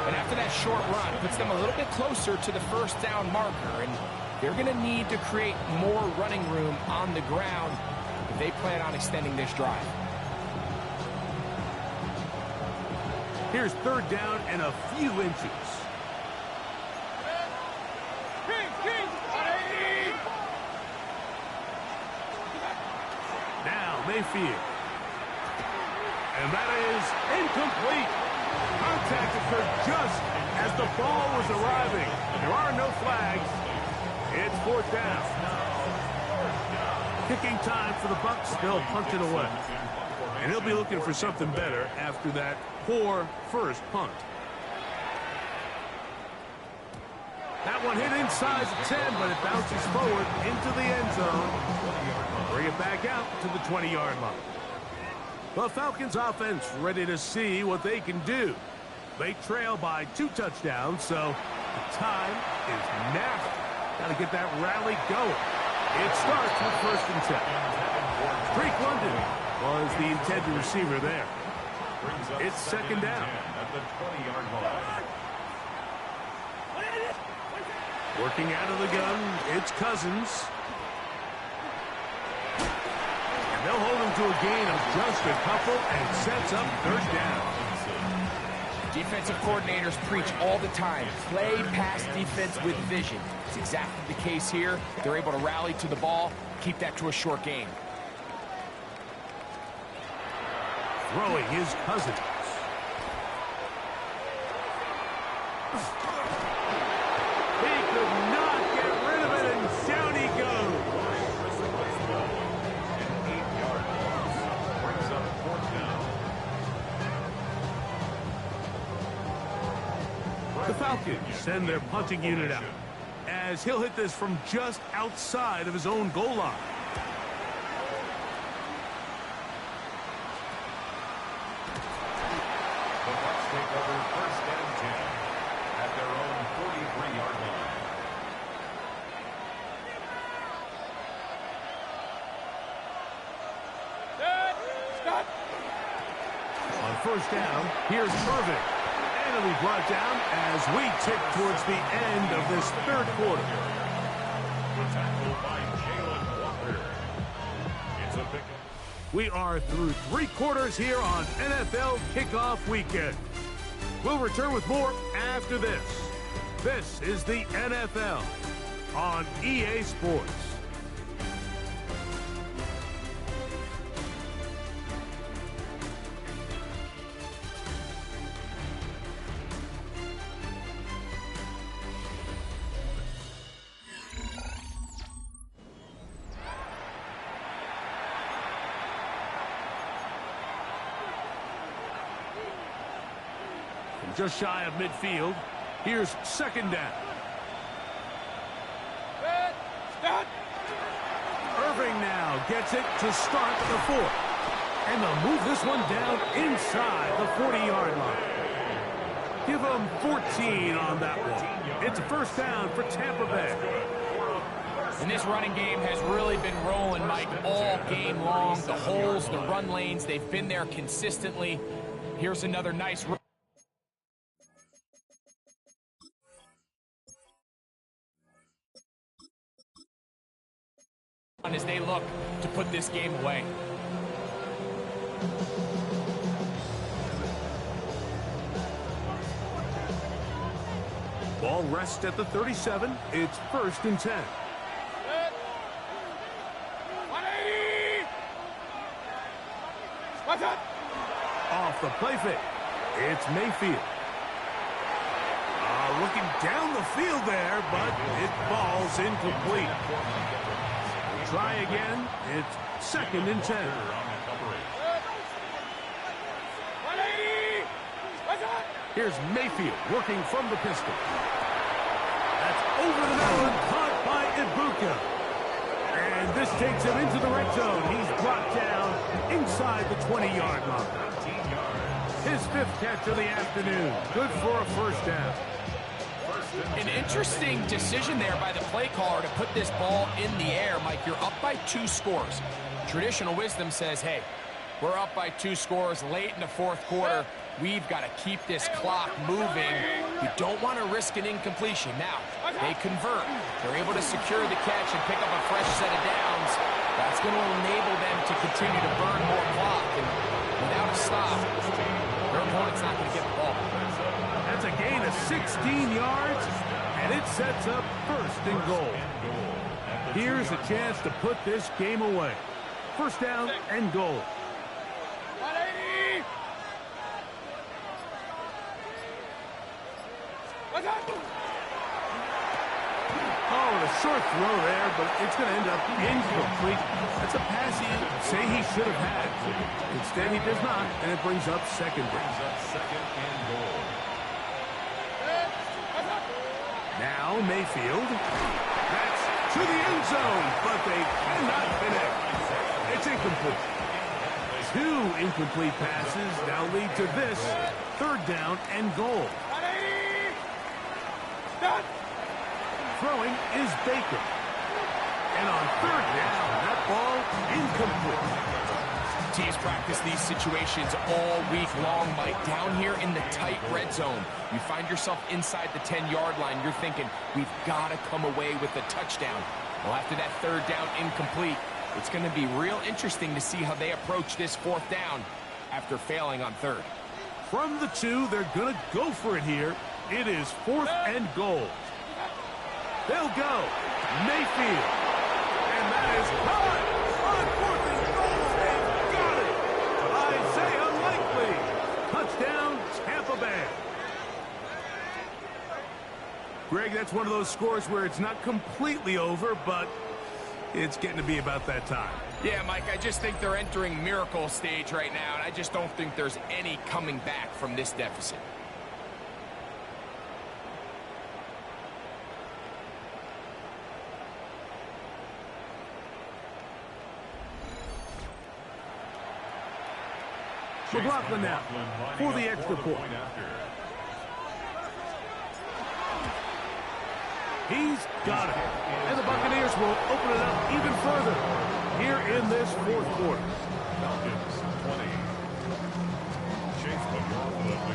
And after that short run, puts them a little bit closer to the 1st down marker. And they're going to need to create more running room on the ground if they plan on extending this drive. Here's 3rd down and a few inches. Now Mayfield. And that is incomplete. Contact occurred just as the ball was arriving. There are no flags. It's 4th down. Kicking time for the Bucs. They'll punt it away. And he'll be looking for something better after that poor first punt. That one hit inside the 10, but it bounces forward into the end zone. Bring it back out to the 20-yard line. The Falcons offense ready to see what they can do. They trail by 2 touchdowns, so the time is now. Got to get that rally going. It starts with 1st and 10. Drake London was the intended receiver there. It's 2nd down. At the 20-yard line. Working out of the gun, it's Cousins. And they'll hold him to a gain of just a couple and sets up third down. Defensive coordinators preach all the time, play pass defense with vision. It's exactly the case here. They're able to rally to the ball, keep that to a short game. Throwing is Cousins. He could not get rid of it, and down he goes. An 8-yard loss brings up fourth down. The Falcons send their punting unit out, as he'll hit this from just outside of his own goal line. The Bucs take over first and 10 at their own 43-yard line. Set. Stop. On first down, here's Irving. And he'll be brought down as we tick towards the end of this third quarter. The tackle by Jalen Walker. It's a pick. We are through 3 quarters here on NFL Kickoff Weekend. We'll return with more after this. This is the NFL on EA Sports. Just shy of midfield. Here's second down. Set. Stop. Irving now gets it to start the fourth. And they'll move this one down inside the 40-yard line. Give them 14 on that one. It's a first down for Tampa Bay. And this running game has really been rolling, Mike, all game long. The holes, the run lanes, they've been there consistently. Here's another nice run. As they look to put this game away. Ball rests at the 37. It's first and 10. Set. 180. What's up? Off the play fake. It's Mayfield. Looking down the field there, but it falls incomplete. Try again. It's second and 10. 180. What's up? Here's Mayfield working from the pistol. That's over the middle and caught by Ibuka. And this takes him into the red zone. He's brought down inside the 20-yard line. His 5th catch of the afternoon. Good for a first down. An interesting decision there by the play caller to put this ball in the air. Mike, you're up by 2 scores. Traditional wisdom says, hey, we're up by 2 scores late in the fourth quarter. We've got to keep this clock moving. We don't want to risk an incompletion. Now, they convert. They're able to secure the catch and pick up a fresh set of downs. That's going to enable them to continue to burn more clock. And without a stop, their opponent's not going to get the ball. That's a gain of 16 yards, and it sets up first and goal. Here's a chance to put this game away. First down and goal. 180. What's up? Oh, a short throw there, but it's going to end up incomplete. That's a pass he say he should have had. Instead, he does not, and it brings up second down. Second and goal. Now Mayfield. That's to the end zone, but they cannot connect. It's incomplete. 2 incomplete passes now lead to this third down and goal. 180. Stop. Throwing is Baker. And on third down, that ball incomplete. Teams practice these situations all week long, Mike. Down here in the tight red zone, you find yourself inside the 10-yard line. You're thinking, we've got to come away with a touchdown. Well, after that third down incomplete, it's going to be real interesting to see how they approach this fourth down after failing on third. From the 2, they're going to go for it here. It is 4th and goal. They'll go. Mayfield. And that is caught on 4th and goal. They've got it. Isaiah Likely. Touchdown, Tampa Bay. Greg, that's one of those scores where it's not completely over, but it's getting to be about that time. Yeah, Mike, I just think they're entering miracle stage right now, and I just don't think there's any coming back from this deficit. McLaughlin now for the extra point. He's got it. And the Buccaneers will open it up even further here in this fourth quarter.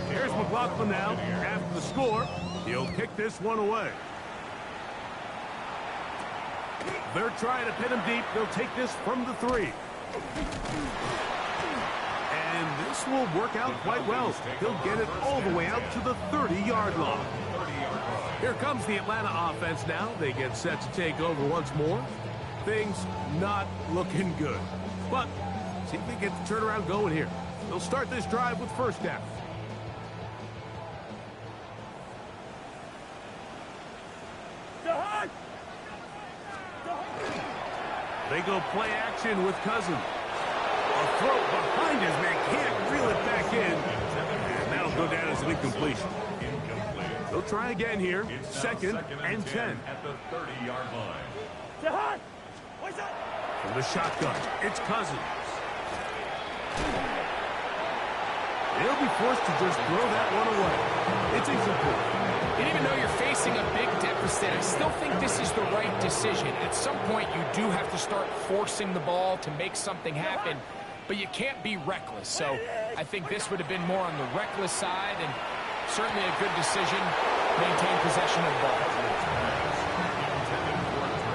Here's McLaughlin now after the score. He'll kick this one away. They're trying to pin him deep. They'll take this from the 3. And this will work out quite well. He'll get it all the way out to the 30-yard line. Here comes the Atlanta offense now. They get set to take over once more. Things not looking good. But see if they get the turnaround going here. They'll start this drive with first down. They go play action with Cousins. A throw behind his man, can't reel it back in. And that'll go down as an incompletion. They'll try again here. Second and 10. At the 30-yard line. From the shotgun, it's Cousins. They'll be forced to just throw that one away. It's incomplete. And even though you're facing a big deficit, I still think this is the right decision. At some point, you do have to start forcing the ball to make something happen, but you can't be reckless. So I think this would have been more on the reckless side, and certainly a good decision. Maintain possession of the ball.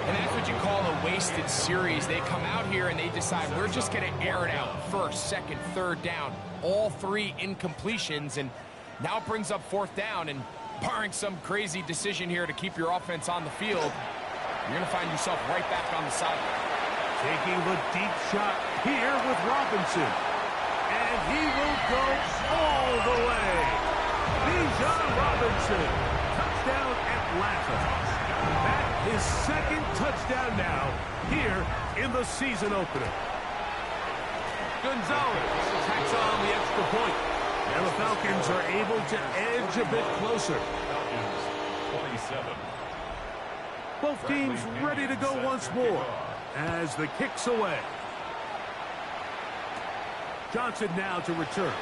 And that's what you call a wasted series. They come out here and they decide, we're just going to air it out. First, second, third down. All 3 incompletions, and now it brings up fourth down, and barring some crazy decision here to keep your offense on the field, you're going to find yourself right back on the sideline. Taking the deep shot here with Robinson. And he will go all the way. Bijan Robinson. Touchdown Atlanta. That is second touchdown now here in the season opener. Gonzalez tacks on the extra point. And the Falcons are able to edge a bit closer. 27. Both teams ready to go once more as the kick's away. Johnson now to return.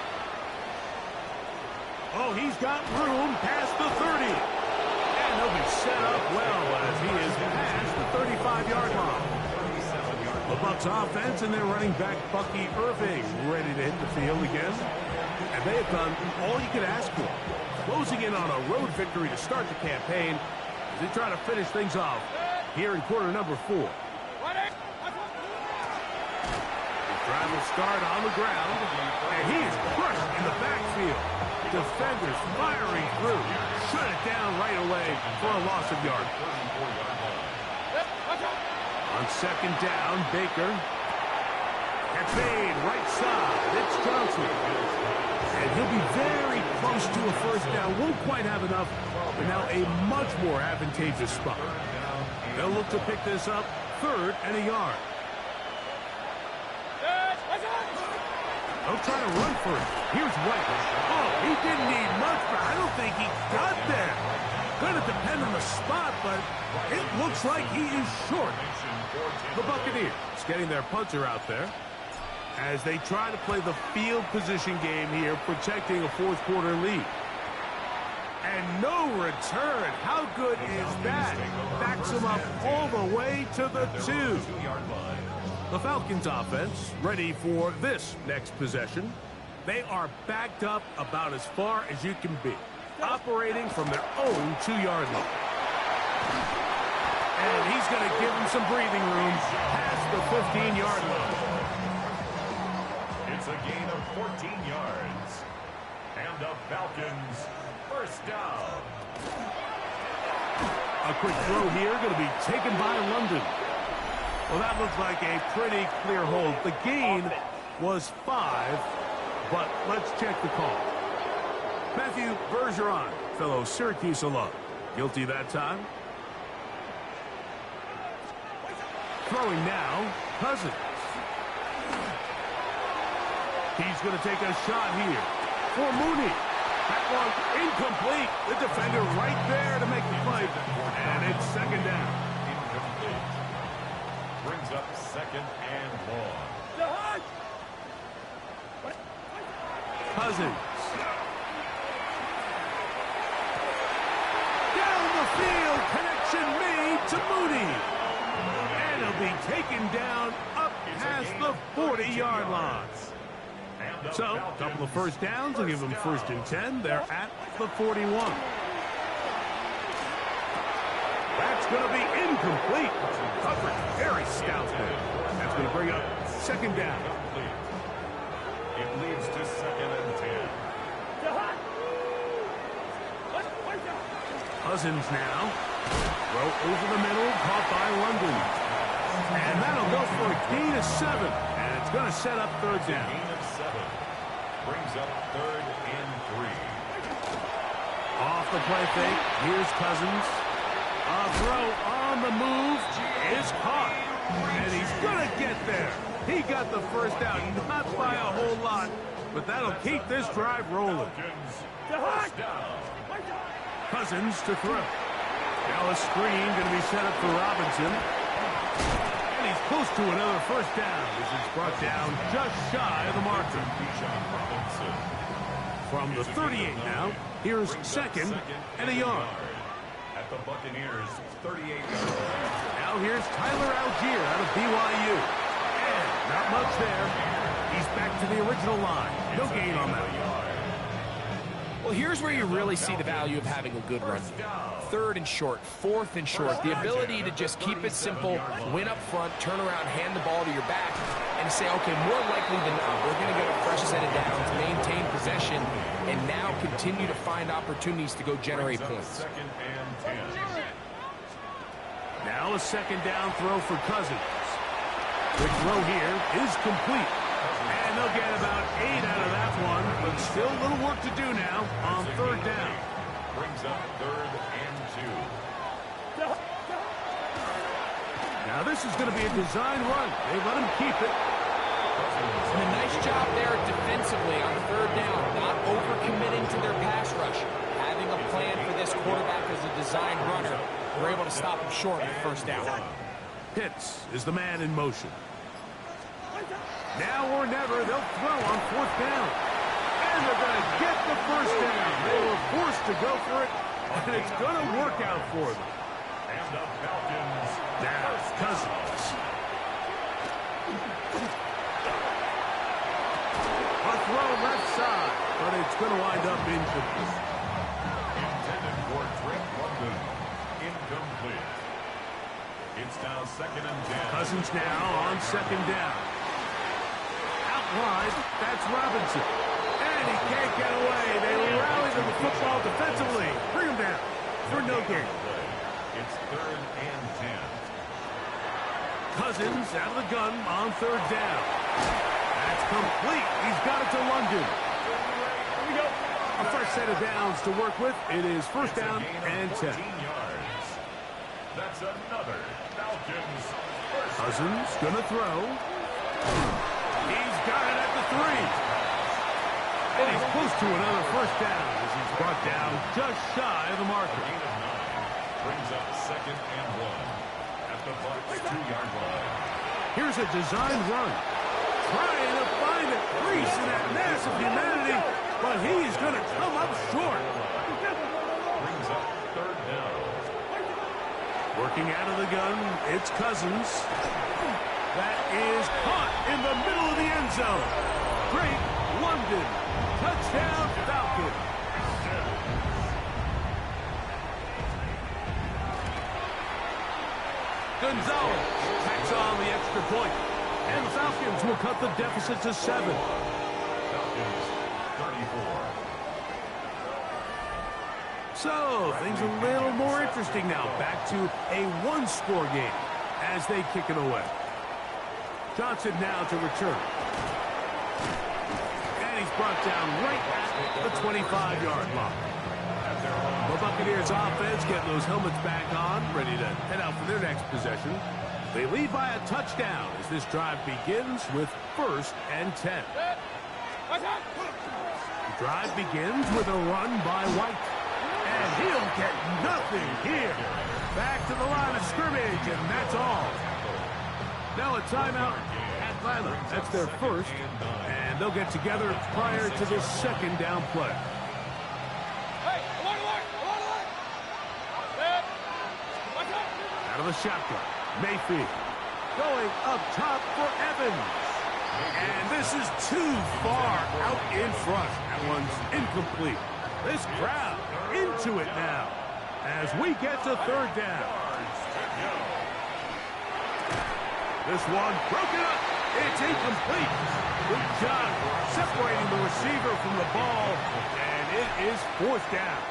Oh, he's got room past the 30. And he'll be set up well as he is past the 35-yard line. The Bucs offense and their running back Bucky Irving ready to hit the field again. And they have done all you could ask for. Closing in on a road victory to start the campaign as they try to finish things off here in quarter number 4. The drive will start on the ground, and he is crushed in the backfield. Defenders firing through. Shut it down right away for a loss of yard. On second down, Baker. That's made right side. It's Johnson. And he'll be very close to a first down. Won't quite have enough, but now a much more advantageous spot. They'll look to pick this up, third and a yard. They'll try to run for it. Here's White. Oh, he didn't need much, but I don't think he got there. Going to depend on the spot, but it looks like he is short. The Buccaneers getting their punter out there as they try to play the field position game here, protecting a fourth quarter lead. And no return. How good is that? Backs him up all the way to the 2. The Falcons offense ready for this next possession. They are backed up about as far as you can be, operating from their own 2-yard line. And he's going to give him some breathing room past the 15-yard line. It's a gain of 14 yards. And the Falcons first down. A quick throw here going to be taken by London. Well, that looks like a pretty clear hold. The gain was 5, but let's check the call. Matthew Bergeron, fellow Syracuse alum. Guilty that time. Throwing now, Cousins. He's going to take a shot here for Mooney. That one incomplete. The defender right there to make the play. And it's second down. Incomplete. Brings up second and long. Cousins. Down the field. Connection made to Mooney. And he'll be taken down up past the 40-yard line. So, a couple of first downs will give them first and 10. They're at the 41. That's going to be incomplete. Coverage very stout there. That's going to bring up second down. It leads to second and 10. Cousins now. Throw over the middle, caught by London. And that'll go for a gain of 7. And it's going to set up third down. Gain of 7. Brings up third and 3. Off the play fake. Here's Cousins. A throw on the move is caught. And he's going to get there. He got the first down, not by a whole lot, but that'll keep this drive rolling. First down. Cousins to throw. Now a screen going to be set up for Robinson. And he's close to another first down. This is brought down just shy of the marker. From the 38 now, here's second and a yard. At the Buccaneers, 38 yards. Now here's Tyler Algier out of BYU. And not much there. He's back to the original line. No gain on that. Well, here's where you really see the value of having a good run. Third and short, fourth and short. The ability to just keep it simple, win up front, turn around, hand the ball to your back, and say, okay, more likely than not, we're going to get a fresh set of downs, maintain possession, and now continue to find opportunities to go generate points. Second and 10. Now a second down throw for Cousins. The throw here is complete. And they'll get about 8 out of that one, but still a little work to do now on third down. Brings up third and 2. Now this is going to be a design run. They let him keep it. And a nice job there defensively on third down, not overcommitting to their pass rush. Having a plan for this quarterback as a design runner, we're able to stop him short of first down. Pitts is the man in motion. Now or never, they'll throw on fourth down. And they're going to get the first down. They were forced to go for it, and it's going to work out for them. And the Falcons. Now Cousins. A throw left side, but it's going to wind up incomplete. Intended for Drake London. Incomplete. It's now second and 10. Cousins now on second down. Wide, that's Robinson. And he can't get away. They rally to the football defensively. Bring him down for no gain. It's third and 10. Cousins out of the gun on third down. That's complete. He's got it to London. Here we go. A fresh set of downs to work with. It is first down and 10. 14 yards. That's another Falcons first. Cousins gonna throw. He's got it at the 3. And he's close to another first down as he's brought down just shy of the marker. Gain of 9. Brings up second and 1 at the Bucs 2-yard line. Here's a design run. Trying to find a crease in that mass of humanity, but he's going to come up short. Brings up third down. Working out of the gun, it's Cousins. That is caught in the middle of the end zone. Great London. Touchdown, Falcons. Gonzalez tacks on the extra point. And the Falcons will cut the deficit to 7. Falcons, 34. So, things a little more interesting now. Back to a one-score game as they kick it away. Johnson now to return. And he's brought down right at the 25-yard line. The Buccaneers offense getting those helmets back on, ready to head out for their next possession. They lead by a touchdown as this drive begins with 1st and 10. The drive begins with a run by White. And he'll get nothing here. Back to the line of scrimmage, and that's all. Now a timeout, Atlanta. That's their first, and they'll get together prior to this 2nd down play. Out of the shotgun, Mayfield going up top for Evans. And this is too far out in front. That one's incomplete. This crowd into it now as we get to 3rd down. This one broken up. It's incomplete. Good job separating the receiver from the ball, and it is 4th down.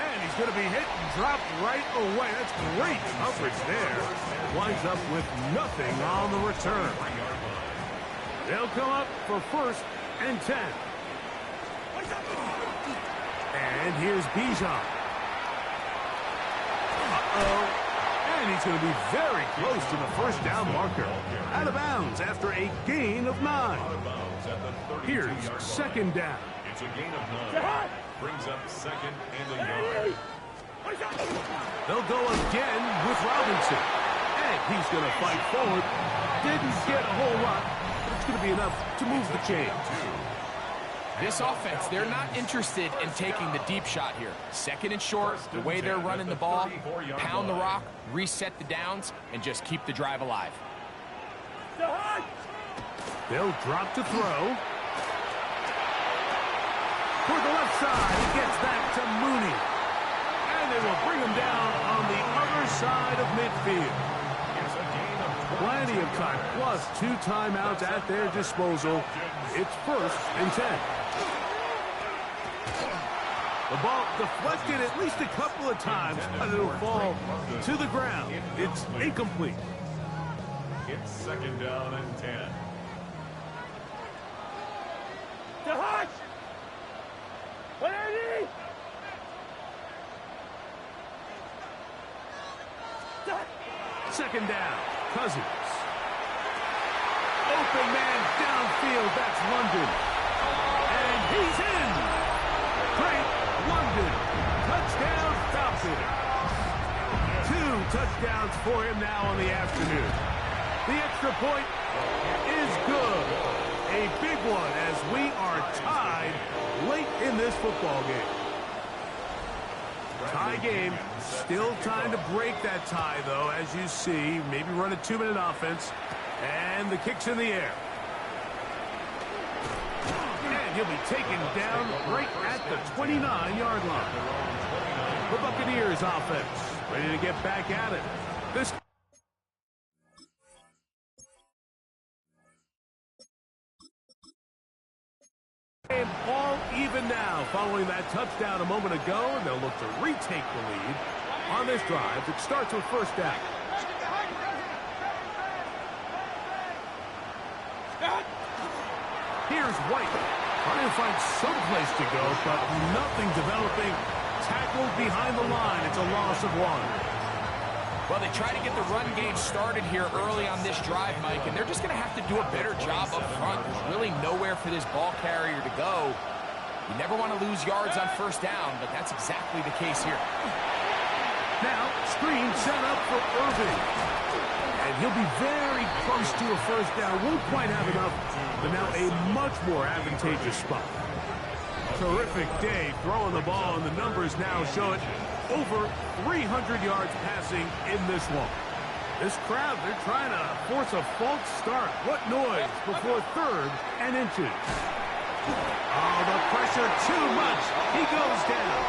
And he's going to be hit and dropped right away. That's great coverage there. Winds up with nothing on the return. They'll come up for 1st and 10. And here's Bijan. And he's going to be very close to the 1st down marker. Out of bounds after a gain of 9. Here's 2nd down. It's a gain of 9. Brings up 2nd and a yard. They'll go again with Robinson. And he's going to fight forward. Didn't get a whole lot, but it's going to be enough to move the chains. This offense, they're not interested in taking the deep shot here. 2nd and short, the way they're running the ball, pound the rock, reset the downs, and just keep the drive alive. They'll drop to throw. Toward the left side, he gets back to Mooney. And they will bring him down on the other side of midfield. Plenty of time, plus 2 timeouts at their disposal. It's 1st and 10. The ball deflected at least a couple of times, and it'll fall to the ground. It's incomplete. It's 2nd down and 10. The Hutch! 180! Second down, Cousins. Open man downfield, that's London. And he's in. Great London. Touchdown, Falcons. 2 touchdowns for him now on the afternoon. The extra point is good. A big one as we are tied late in this football game. Tie game. Still time to break that tie, though, as you see. Maybe run a 2-minute offense. And the kick's in the air. And he'll be taken down right at the 29-yard line. The Buccaneers offense ready to get back at it. This game all even now following that touchdown a moment ago, and they'll look to retake the lead on this drive. It starts with 1st down. Here's White. Trying to find some place to go, but nothing developing. Tackled behind the line. It's a loss of 1. Well, they try to get the run game started here early on this drive, Mike, and they're just going to have to do a better job up front. There's really nowhere for this ball carrier to go. You never want to lose yards on 1st down, but that's exactly the case here. Now, screen set up for Irving. And he'll be very close to a 1st down. Won't quite have enough, but now a much more advantageous spot. terrific day throwing the ball, and the numbers now show it. Over 300 yards passing in this one. This crowd, they're trying to force a false start. What noise before 3rd and inches. Oh, the pressure too much. He goes down.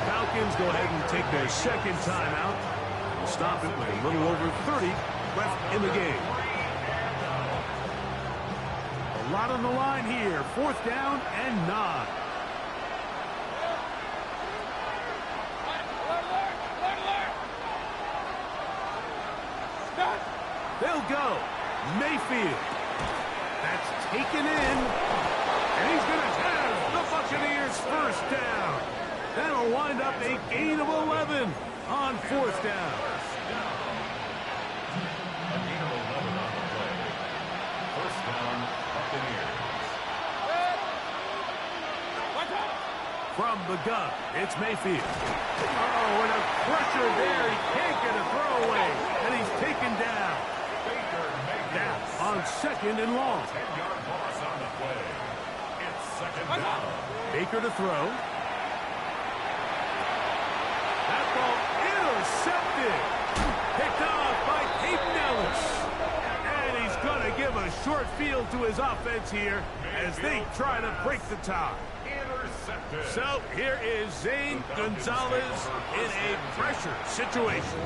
Falcons go ahead and take their second timeout. Stop it with a little over 30 left in the game. A lot on the line here. 4th down and 9. They'll go. Mayfield. That's taken in. And he's going to have the Buccaneers first down. That'll wind up a gain of 11 on 4th down. A gain of 11 on the play. First down, Buccaneers. From the gun, it's Mayfield. Oh, and a pressure there. He can't get a throwaway. And he's taken down. Now on 2nd and long. 10-yard loss on the play. It's 2nd down. Baker to throw. That ball intercepted. Picked off by Peyton Ellis. And he's going to give a short field to his offense here as they try to break the tie. Intercepted. So here is Zane Gonzalez in a pressure situation.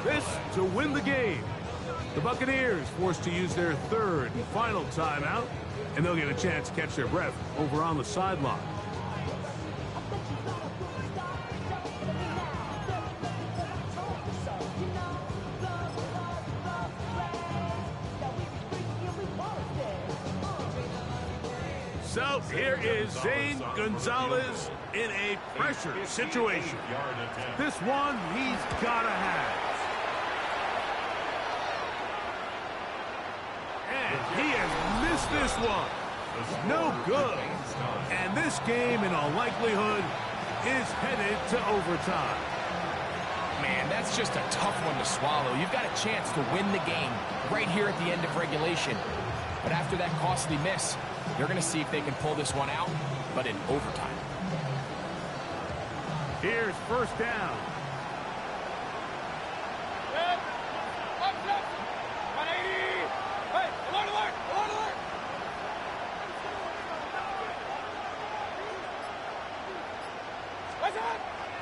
This to win the game. The Buccaneers forced to use their 3rd and final timeout, and they'll get a chance to catch their breath over on the sideline. So here is Zane Gonzalez in a pressure situation. This one he's got to have. And he has missed this one. No good. And this game, in all likelihood, is headed to overtime. Man, that's just a tough one to swallow. You've got a chance to win the game right here at the end of regulation. But after that costly miss, they're going to see if they can pull this one out, but in overtime. Here's 1st down.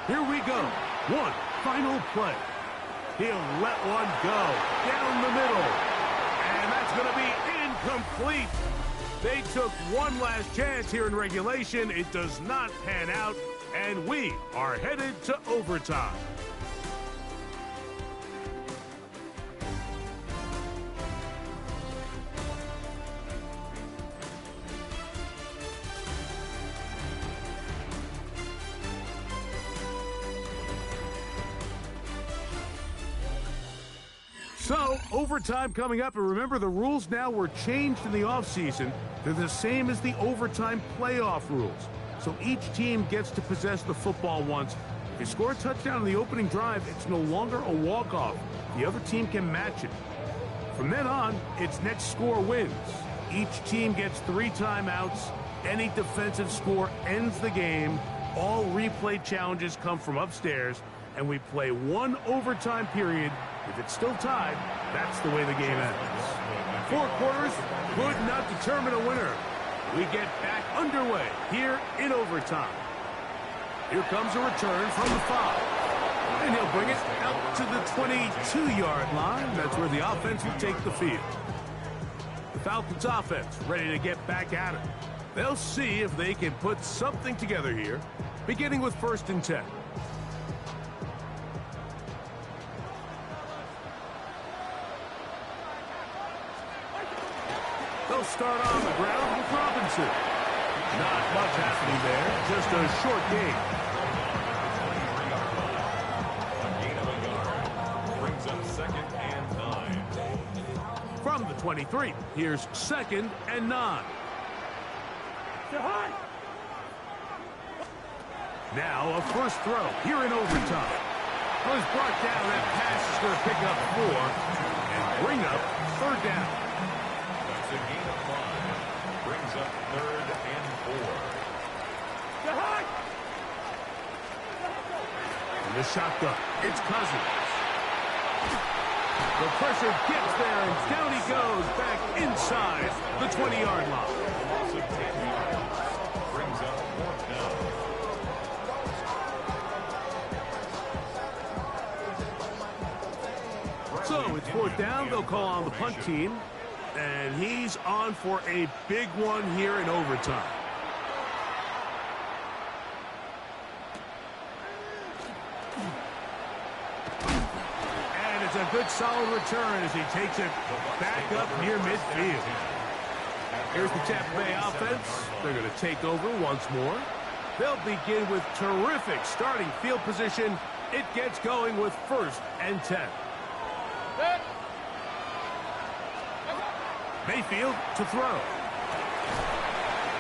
Here we go. One final play. He'll let one go down the middle. And that's going to be incomplete. They took one last chance here in regulation. It does not pan out, and we are headed to overtime. So, overtime coming up, and remember the rules now were changed in the offseason. They're the same as the overtime playoff rules. So each team gets to possess the football once. If you score a touchdown in the opening drive, it's no longer a walk-off. The other team can match it. From then on, it's next score wins. Each team gets 3 timeouts. Any defensive score ends the game. All replay challenges come from upstairs, and we play 1 overtime period. If it's still tied, that's the way the game ends. 4 quarters would not determine a winner. We get back underway here in overtime. Here comes a return from the 5. And he'll bring it out to the 22-yard line. That's where the offense will take the field. The Falcons offense ready to get back at it. They'll see if they can put something together here, beginning with 1st and 10. They'll start on the ground with Robinson. Not much happening there, just a short gain. A gain of a yard. Brings up 2nd and 9. From the 23, here's 2nd and 9. Now a first throw here in overtime. Well, he's brought down. That pass is going to pick up 4 and bring up 3rd down. That's a gain of 5. Brings up 3rd and 4. And the shotgun. It's Cousins. The pressure gets there, and down he goes back inside the 20-yard line. Loss of 10 yards. Brings up 4th down. So it's 4th down. They'll call on the punt team. And he's on for a big one here in overtime. And it's a good solid return as he takes it back up near midfield. Here's the Tampa Bay offense. They're going to take over once more. They'll begin with terrific starting field position. It gets going with 1st and 10. Mayfield to throw.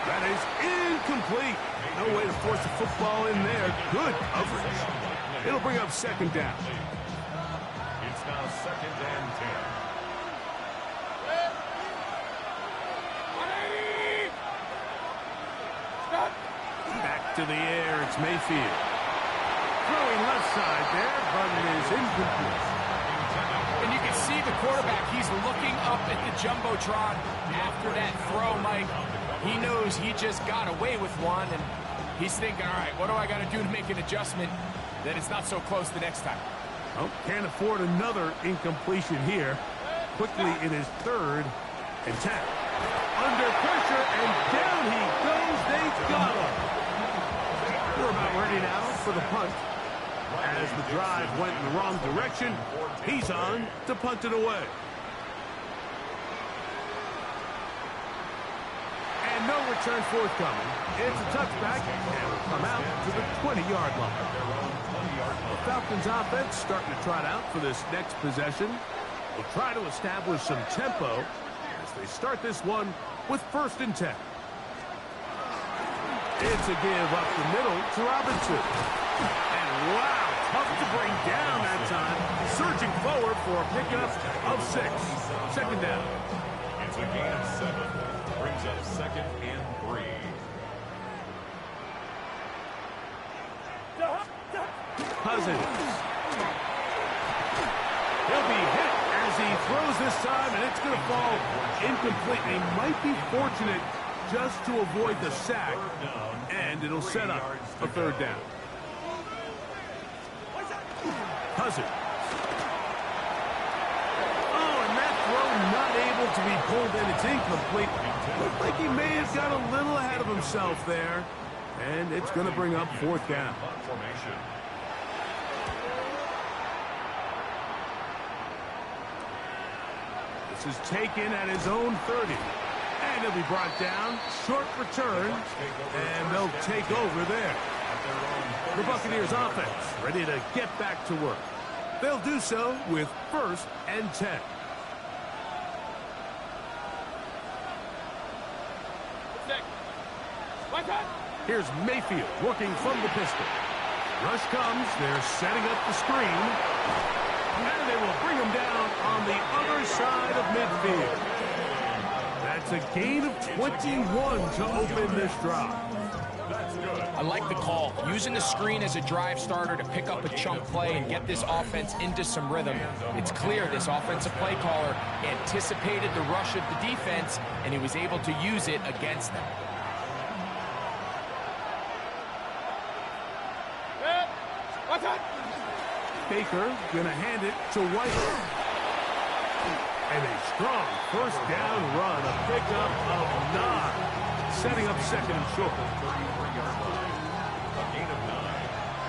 That is incomplete. No way to force the football in there. Good coverage. It'll bring up 2nd down. It's now 2nd and 10. Back to the air. It's Mayfield. Throwing left side there, but it is incomplete. And you can see the quarterback, he's looking up at the Jumbotron after that throw, Mike. He knows he just got away with one, and he's thinking, all right, what do I got to do to make an adjustment that it's not so close the next time? Oh, can't afford another incompletion here. Quickly in his 3rd and 10. Under pressure, and down he goes. They've got him. We're about ready now for the punt. As the drive went in the wrong direction, he's on to punt it away. And no return forthcoming. It's a touchback, and will come out to the 20-yard line. The Falcons offense starting to trot out for this next possession. Will try to establish some tempo as they start this one with 1st and 10. It's a give up the middle to Robinson. And wow, tough to bring down that time. Surging forward for a pickup of 6. 2nd down. It's a gain of 7. Brings up 2nd and 3. Cousins. He'll be hit as he throws this time, and it's going to fall incomplete. He might be fortunate just to avoid the sack, and it'll set up a 3rd down. Cousins. Oh, and that throw not able to be pulled in. It's incomplete. Looked like he may have got a little ahead of himself there, and it's going to bring up 4th down. Formation. This is taken at his own 30. And he'll be brought down. Short return. And they'll take over there. The Buccaneers offense ready to get back to work. They'll do so with 1st and 10. Here's Mayfield working from the pistol. Rush comes. They're setting up the screen. And they will bring him down on the other side of midfield. That's a gain of 21 to open this drive. I like the call. Using the screen as a drive starter to pick up a chunk play and get this offense into some rhythm. It's clear this offensive play caller anticipated the rush of the defense, and he was able to use it against them. Baker going to hand it to White. And a strong 1st down run, a pickup of 9, setting up 2nd and short. 33-yard line. A gain of 9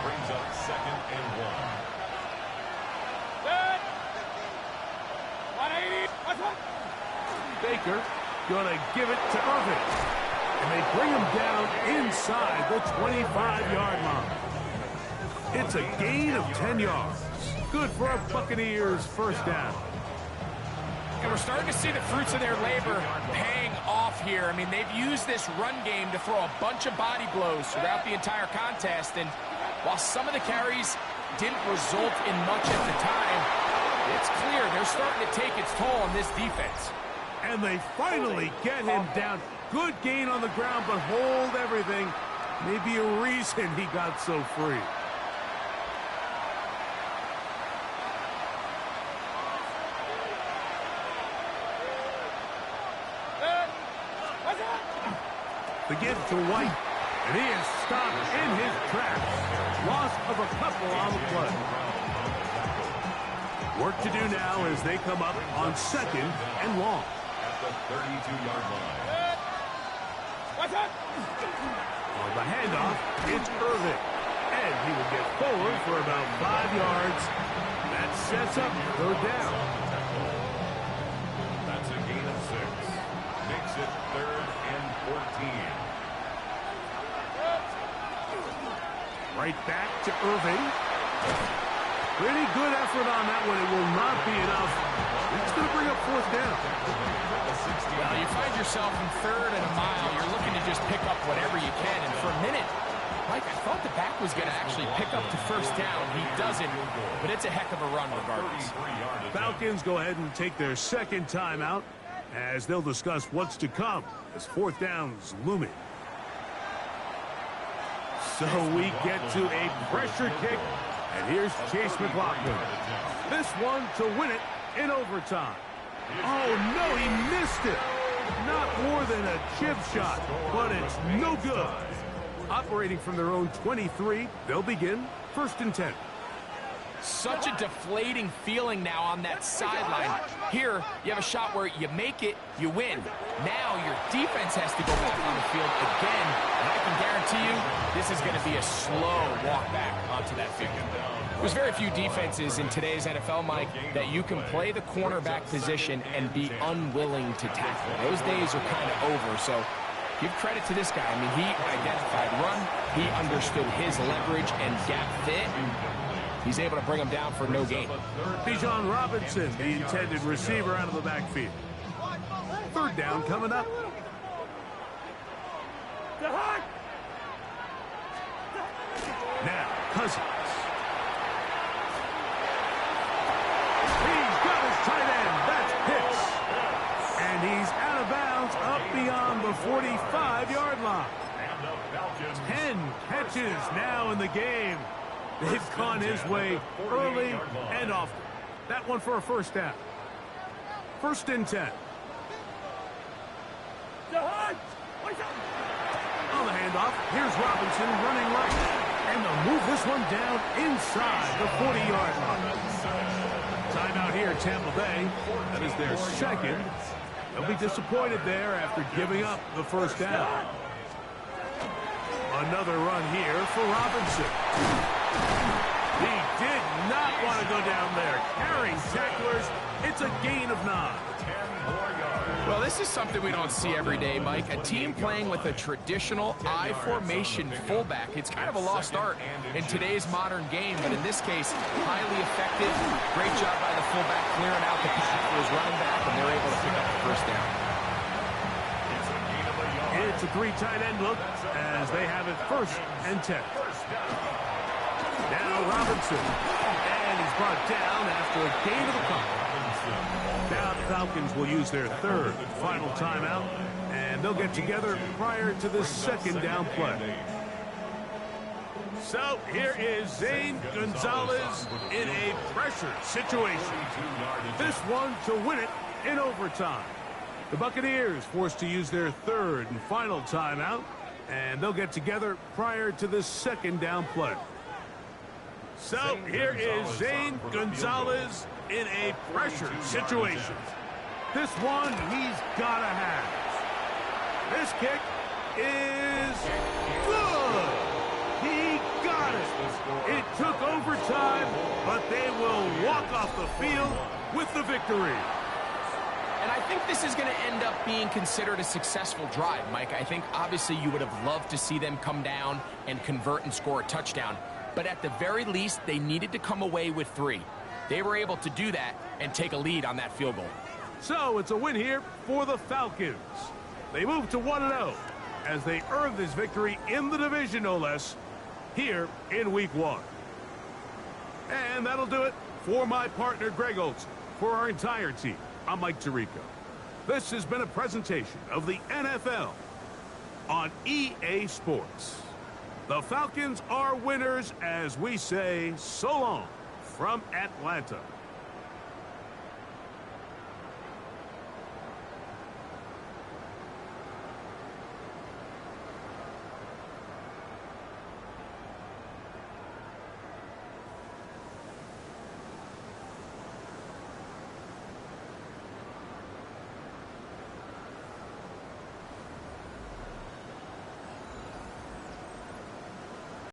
brings up 2nd and 1. Baker going to give it to Irvin. And they bring him down inside the 25-yard line. It's a gain of 10 yards. Good for a Buccaneers 1st down. And we're starting to see the fruits of their labor paying off here. I mean, they've used this run game to throw a bunch of body blows throughout the entire contest. And while some of the carries didn't result in much at the time, it's clear they're starting to take its toll on this defense. And they finally get him down. Good gain on the ground, but hold everything. Maybe a reason he got so free. The give to White, and he is stopped in his tracks. Loss of a couple on the play. Work to do now as they come up on 2nd and long. At the 32-yard line. On the handoff, it's Irvin. And he will get forward for about 5 yards. That sets up 3rd down. That's a gain of 6. Makes it 3rd and 14. Right back to Irving. Pretty good effort on that one. It will not be enough. It's going to bring up 4th down. Well, you find yourself in 3rd and a mile. You're looking to just pick up whatever you can. And for a minute, Mike, I thought the back was going to actually pick up to 1st down. He doesn't, but it's a heck of a run regardless. Falcons go ahead and take their 2nd timeout as they'll discuss what's to come as 4th down's looming. So we get to a pressure kick, and here's Chase McLaughlin. This one to win it in overtime. Oh, no, he missed it. Not more than a chip shot, but it's no good. Operating from their own 23, they'll begin 1st and 10. Such a deflating feeling now on that sideline. Here, you have a shot where you make it, you win. Now your defense has to go back on the field again, and I can guarantee you this is going to be a slow walk back onto that field. There's very few defenses in today's NFL, Mike, that you can play the cornerback position and be unwilling to tackle. Those days are kind of over, so give credit to this guy. I mean, he identified run, he understood his leverage and gap fit, and he's able to bring him down for no gain. Bijan Robinson, the intended receiver, out of the backfield. 3rd down coming up. Now, Cousins. He's got his tight end. That's Pitts. And he's out of bounds up beyond the 45-yard line. 10 catches now in the game. They've gone his way early and often. That one for a 1st down. 1st and 10. On the handoff, here's Robinson running right. And they'll move this one down inside the 40-yard line. Timeout here, Tampa Bay. That is their 2nd. They'll be disappointed there after giving up the 1st down. Another run here for Robinson. He did not want to go down there. Carrying tacklers, it's a gain of 9. Well, this is something we don't see every day, Mike. A team playing with a traditional I formation fullback. It's kind of a lost art in today's modern game, but in this case, highly effective. Great job by the fullback clearing out the path for his running back, and they're able to pick up the 1st down. It's a 3 tight end look as they have it 1st and 10. Now Robinson, and he's brought down after a gain of a couple. Now the Falcons will use their 3rd and final timeout, and they'll get together prior to the 2nd down play. So here is Zane Gonzalez in a pressure situation. This one to win it in overtime. The Buccaneers forced to use their 3rd and final timeout, and they'll get together prior to the 2nd down play. So here is Zane Gonzalez in a pressure situation. This one he's got to have. This kick is good. He got it. It took overtime, but they will walk off the field with the victory. And I think this is going to end up being considered a successful drive, Mike. I think obviously you would have loved to see them come down and convert and score a touchdown. But at the very least, they needed to come away with 3. They were able to do that and take a lead on that field goal. So it's a win here for the Falcons. They move to 1-0 as they earn this victory in the division, no less, here in Week 1. And that'll do it for my partner, Greg Olson. For our entire team, I'm Mike Tirico. This has been a presentation of the NFL on EA Sports. The Falcons are winners as we say so long from Atlanta.